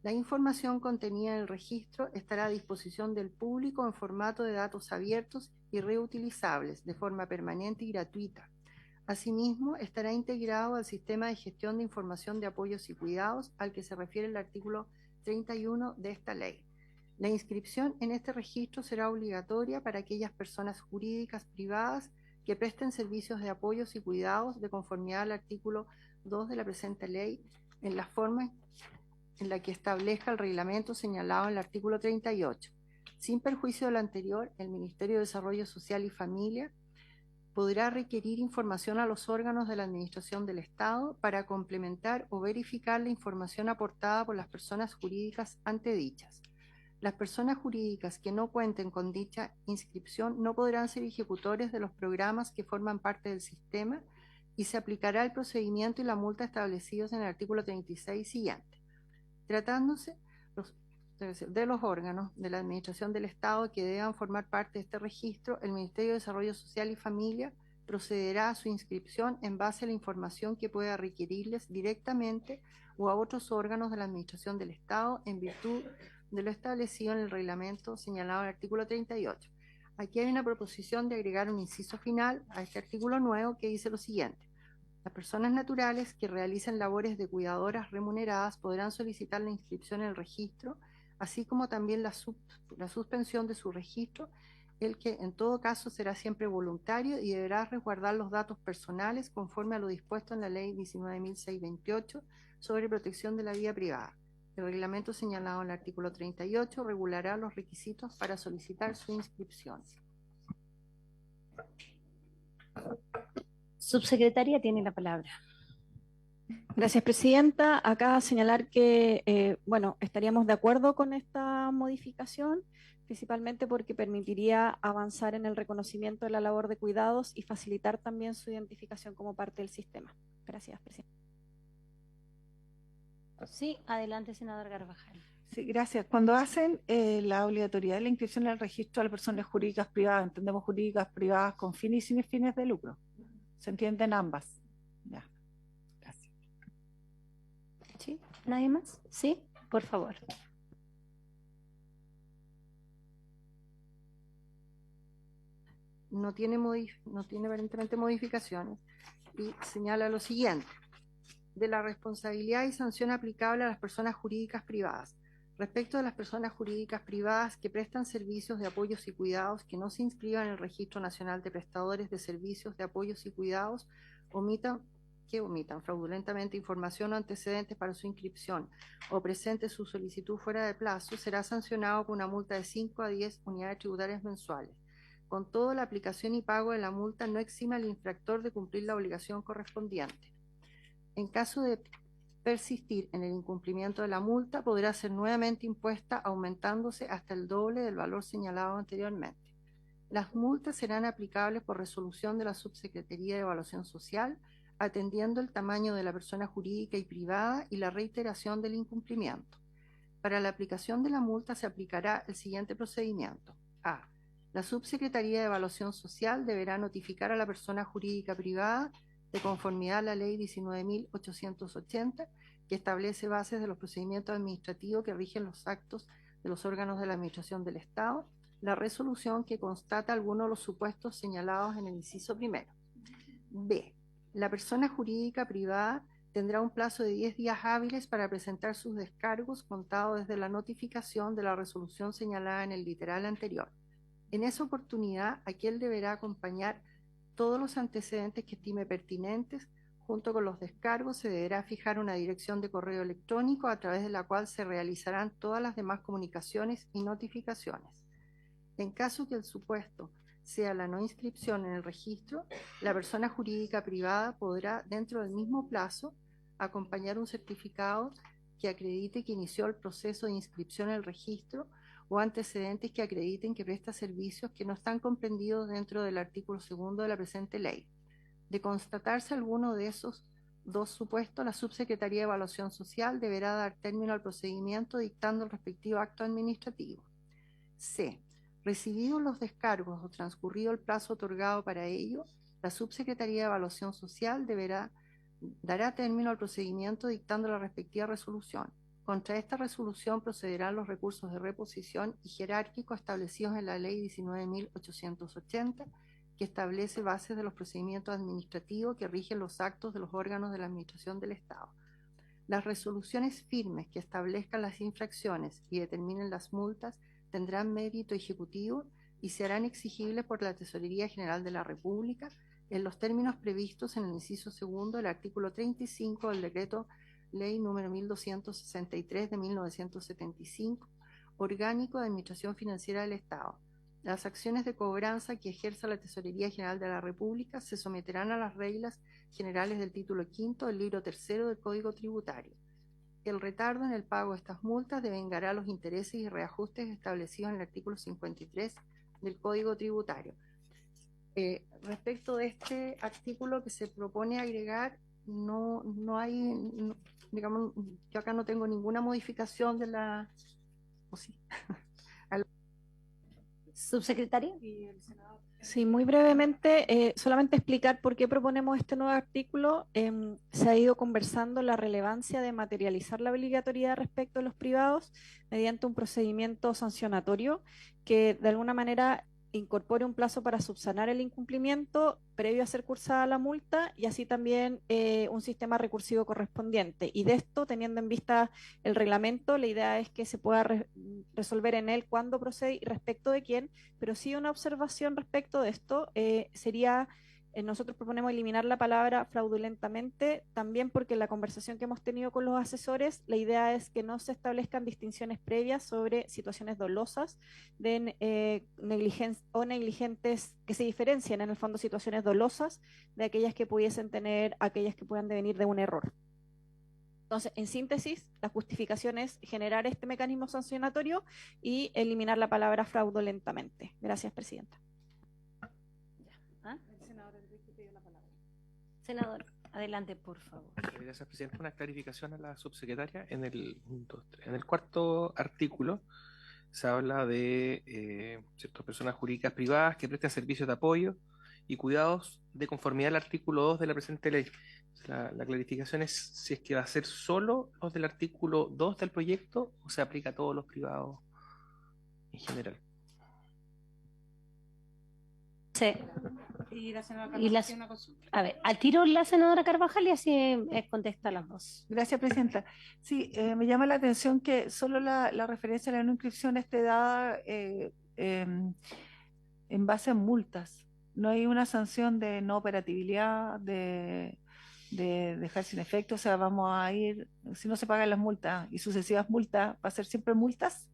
La información contenida en el registro estará a disposición del público en formato de datos abiertos y reutilizables de forma permanente y gratuita. Asimismo, estará integrado al sistema de gestión de información de apoyos y cuidados al que se refiere el artículo 31 de esta ley. La inscripción en este registro será obligatoria para aquellas personas jurídicas privadas que presten servicios de apoyos y cuidados de conformidad al artículo 2 de la presente ley en la forma en la que establezca el reglamento señalado en el artículo 38. Sin perjuicio de lo anterior, el Ministerio de Desarrollo Social y Familia podrá requerir información a los órganos de la Administración del Estado para complementar o verificar la información aportada por las personas jurídicas antedichas. Las personas jurídicas que no cuenten con dicha inscripción no podrán ser ejecutores de los programas que forman parte del sistema y se aplicará el procedimiento y la multa establecidos en el artículo 36 siguiente. Tratándose de los órganos de la Administración del Estado que deban formar parte de este registro, el Ministerio de Desarrollo Social y Familia procederá a su inscripción en base a la información que pueda requerirles directamente o a otros órganos de la Administración del Estado en virtud de lo establecido en el reglamento señalado en el artículo 38. Aquí hay una proposición de agregar un inciso final a este artículo nuevo que dice lo siguiente. Las personas naturales que realicen labores de cuidadoras remuneradas podrán solicitar la inscripción en el registro, así como también la suspensión de su registro el que en todo caso será siempre voluntario y deberá resguardar los datos personales conforme a lo dispuesto en la Ley 19.628 sobre protección de la vida privada. El reglamento señalado en el artículo 38 regulará los requisitos para solicitar su inscripción. Subsecretaria tiene la palabra. Gracias, Presidenta. Acá señalar que, bueno, estaríamos de acuerdo con esta modificación, principalmente porque permitiría avanzar en el reconocimiento de la labor de cuidados y facilitar también su identificación como parte del sistema. Gracias, Presidenta. Sí, adelante, senador Carvajal. Sí, gracias. Cuando hacen la obligatoriedad de la inscripción al registro de las personas jurídicas privadas, entendemos jurídicas privadas con fines y sin fines de lucro. ¿Se entienden ambas? Ya. Gracias. ¿Sí? ¿Nadie más? Sí, por favor. No tiene aparentemente modificaciones y señala lo siguiente: de la responsabilidad y sanción aplicable a las personas jurídicas privadas. Respecto de las personas jurídicas privadas que prestan servicios de apoyos y cuidados que no se inscriban en el Registro Nacional de Prestadores de Servicios de Apoyos y Cuidados, que omitan fraudulentamente información o antecedentes para su inscripción o presente su solicitud fuera de plazo, será sancionado con una multa de 5 a 10 unidades tributarias mensuales. Con todo, la aplicación y pago de la multa no exime al infractor de cumplir la obligación correspondiente. En caso de persistir en el incumplimiento de la multa, podrá ser nuevamente impuesta, aumentándose hasta el doble del valor señalado anteriormente. Las multas serán aplicables por resolución de la Subsecretaría de Evaluación Social, atendiendo el tamaño de la persona jurídica y privada y la reiteración del incumplimiento. Para la aplicación de la multa se aplicará el siguiente procedimiento. A. La Subsecretaría de Evaluación Social deberá notificar a la persona jurídica privada, de conformidad a la Ley 19.880, que establece bases de los procedimientos administrativos que rigen los actos de los órganos de la Administración del Estado, la resolución que constata algunos de los supuestos señalados en el inciso primero. B. La persona jurídica privada tendrá un plazo de 10 días hábiles para presentar sus descargos, contado desde la notificación de la resolución señalada en el literal anterior. En esa oportunidad, aquel deberá acompañar todos los antecedentes que estime pertinentes. Junto con los descargos se deberá fijar una dirección de correo electrónico a través de la cual se realizarán todas las demás comunicaciones y notificaciones. En caso que el supuesto sea la no inscripción en el registro, la persona jurídica privada podrá, dentro del mismo plazo, acompañar un certificado que acredite que inició el proceso de inscripción en el registro o antecedentes que acrediten que presta servicios que no están comprendidos dentro del artículo 2 de la presente ley. De constatarse alguno de esos dos supuestos, la Subsecretaría de Evaluación Social deberá dar término al procedimiento dictando el respectivo acto administrativo. C. Recibidos los descargos o transcurrido el plazo otorgado para ello, la Subsecretaría de Evaluación Social dará término al procedimiento dictando la respectiva resolución. Contra esta resolución procederán los recursos de reposición y jerárquico establecidos en la Ley 19.880, que establece bases de los procedimientos administrativos que rigen los actos de los órganos de la Administración del Estado. Las resoluciones firmes que establezcan las infracciones y determinen las multas tendrán mérito ejecutivo y se harán exigibles por la Tesorería General de la República en los términos previstos en el inciso 2 del artículo 35 del Decreto Ley número 1263 de 1975, orgánico de Administración Financiera del Estado. Las acciones de cobranza que ejerza la Tesorería General de la República se someterán a las reglas generales del título 5 del libro 3 del Código Tributario. El retardo en el pago de estas multas devengará los intereses y reajustes establecidos en el artículo 53 del Código Tributario. Respecto de este artículo que se propone agregar, no hay, digamos, yo acá no tengo ninguna modificación de la... ¿O sí? Subsecretaria. Sí, muy brevemente, solamente explicar por qué proponemos este nuevo artículo. Se ha ido conversando la relevancia de materializar la obligatoriedad respecto a los privados mediante un procedimiento sancionatorio que de alguna manera incorpore un plazo para subsanar el incumplimiento previo a ser cursada la multa y así también un sistema recursivo correspondiente. Y de esto, teniendo en vista el reglamento, la idea es que se pueda resolver en él cuándo procede y respecto de quién, pero sí una observación respecto de esto sería... Nosotros proponemos eliminar la palabra fraudulentamente, también porque en la conversación que hemos tenido con los asesores, la idea es que no se establezcan distinciones previas sobre situaciones dolosas de o negligentes, que se diferencien en el fondo situaciones dolosas de aquellas que pudiesen tener, aquellas que puedan devenir de un error. Entonces, en síntesis, la justificación es generar este mecanismo sancionatorio y eliminar la palabra fraudulentamente. Gracias, Presidenta. Senador, adelante, por favor. Gracias, Presidenta. Una clarificación a la subsecretaria. En el cuarto artículo se habla de ciertas personas jurídicas privadas que prestan servicios de apoyo y cuidados de conformidad al artículo 2 de la presente ley. La clarificación es si es que va a ser solo los del artículo 2 del proyecto o se aplica a todos los privados en general. Sí. Y la senadora Y Carvajal tiene una consulta. A ver, al tiro la senadora Carvajal y así contesta las dos. Gracias, Presidenta. Sí, me llama la atención que solo la referencia a la no inscripción esté dada en base a multas. No hay una sanción de no operatividad, de dejar sin efecto. O sea, vamos a ir, si no se pagan las multas y sucesivas multas, ¿va a ser siempre multas?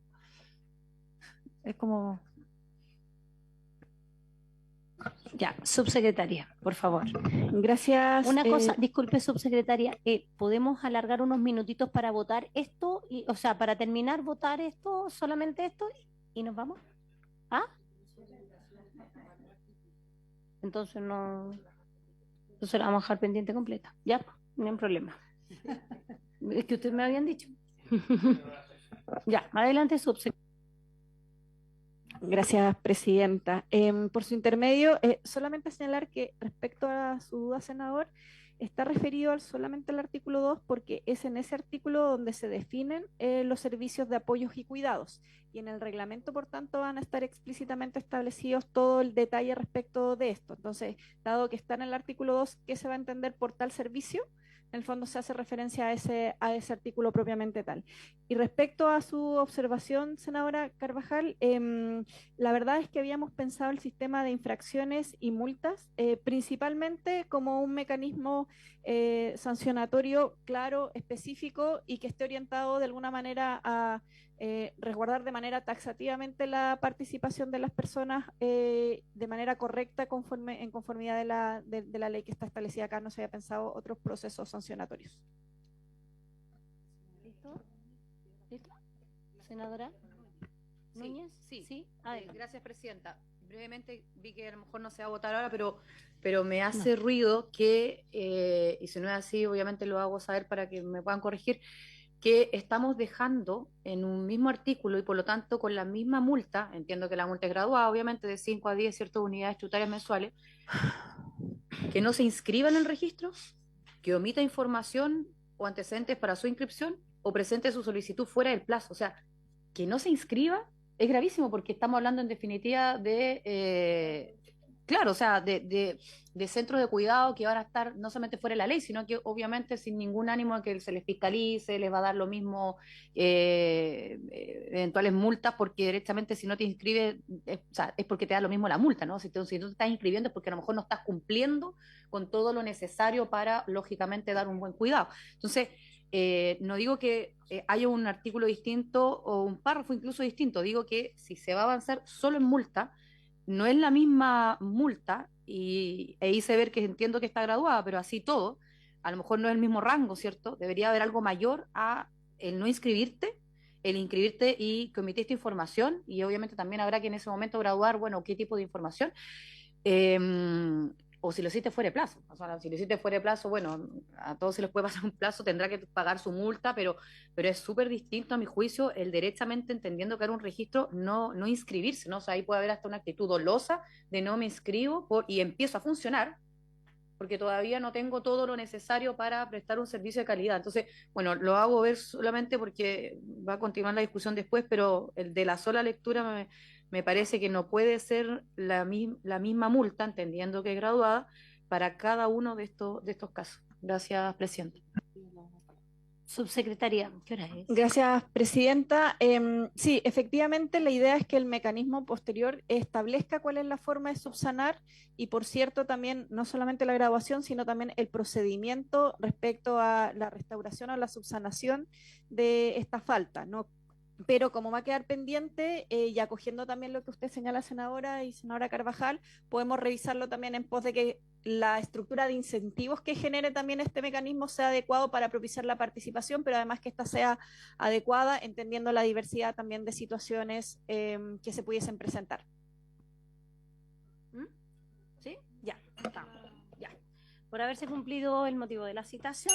Es como... Ya, subsecretaria, por favor. Gracias. Una cosa, disculpe, subsecretaria, ¿podemos alargar unos minutitos para votar esto? O sea, para terminar, votar esto, solamente esto, y nos vamos. ¿Ah? Entonces no... Entonces la vamos a dejar pendiente completa. Ya, no hay problema. Es que ustedes me habían dicho. Ya, adelante, subsecretaria. Gracias, Presidenta. Por su intermedio, solamente señalar que respecto a su duda, senador, está referido solamente al artículo 2 porque es en ese artículo donde se definen los servicios de apoyos y cuidados. Y en el reglamento, por tanto, van a estar explícitamente establecidos todo el detalle respecto de esto. Entonces, dado que está en el artículo 2, ¿qué se va a entender por tal servicio? En el fondo se hace referencia a ese artículo propiamente tal. Y respecto a su observación, senadora Carvajal, la verdad es que habíamos pensado el sistema de infracciones y multas principalmente como un mecanismo sancionatorio claro, específico y que esté orientado de alguna manera a resguardar de manera taxativamente la participación de las personas de manera correcta en conformidad de la ley que está establecida acá. No se había pensado otros procesos sancionatorios. ¿Listo? ¿Listo? Senadora Núñez. Sí. Gracias, Presidenta. Brevemente, vi que a lo mejor no se va a votar ahora, pero me hace ruido que, y si no es así, obviamente lo hago saber para que me puedan corregir, que estamos dejando en un mismo artículo y por lo tanto con la misma multa, entiendo que la multa es graduada, obviamente de 5 a 10 ciertas unidades tributarias mensuales, que no se inscriba en el registro, que omita información o antecedentes para su inscripción o presente su solicitud fuera del plazo. O sea, que no se inscriba es gravísimo porque estamos hablando en definitiva de... Claro, o sea, de centros de cuidado que van a estar no solamente fuera de la ley, sino que obviamente sin ningún ánimo de que se les fiscalice, les va a dar lo mismo eventuales multas, porque directamente si no te inscribes, o sea, es porque te da lo mismo la multa, ¿no? Si no te estás inscribiendo es porque a lo mejor no estás cumpliendo con todo lo necesario para, lógicamente, dar un buen cuidado. Entonces, no digo que haya un artículo distinto o un párrafo incluso distinto, digo que si se va a avanzar solo en multa, no es la misma multa, y hice ver que entiendo que está graduada, pero así todo, a lo mejor no es el mismo rango, ¿cierto? Debería haber algo mayor a el no inscribirte, el inscribirte y que omitiste información, y obviamente también habrá que en ese momento graduar, bueno, qué tipo de información, o si lo hiciste fuera de plazo. O sea, si lo hiciste fuera de plazo, bueno, a todos se les puede pasar un plazo, tendrá que pagar su multa, pero es súper distinto a mi juicio el derechamente entendiendo que era un registro no inscribirse, ¿no? O sea, ahí puede haber hasta una actitud dolosa de no me inscribo y empiezo a funcionar porque todavía no tengo todo lo necesario para prestar un servicio de calidad. Entonces, bueno, lo hago ver solamente porque va a continuar la discusión después, pero el de la sola lectura me parece que no puede ser la misma multa, entendiendo que es graduada, para cada uno de estos casos. Gracias, Presidenta. Subsecretaria, ¿qué hora es? Gracias, Presidenta. Sí, efectivamente, la idea es que el mecanismo posterior establezca cuál es la forma de subsanar y, por cierto, también no solamente la graduación, sino también el procedimiento respecto a la restauración o la subsanación de esta falta, ¿no? Pero como va a quedar pendiente, y acogiendo también lo que usted señala, senadora y senadora Carvajal, podemos revisarlo también en pos de que la estructura de incentivos que genere también este mecanismo sea adecuado para propiciar la participación, pero además que ésta sea adecuada, entendiendo la diversidad también de situaciones que se pudiesen presentar. ¿Sí? Ya, estamos. Ya. Por haberse cumplido el motivo de la citación,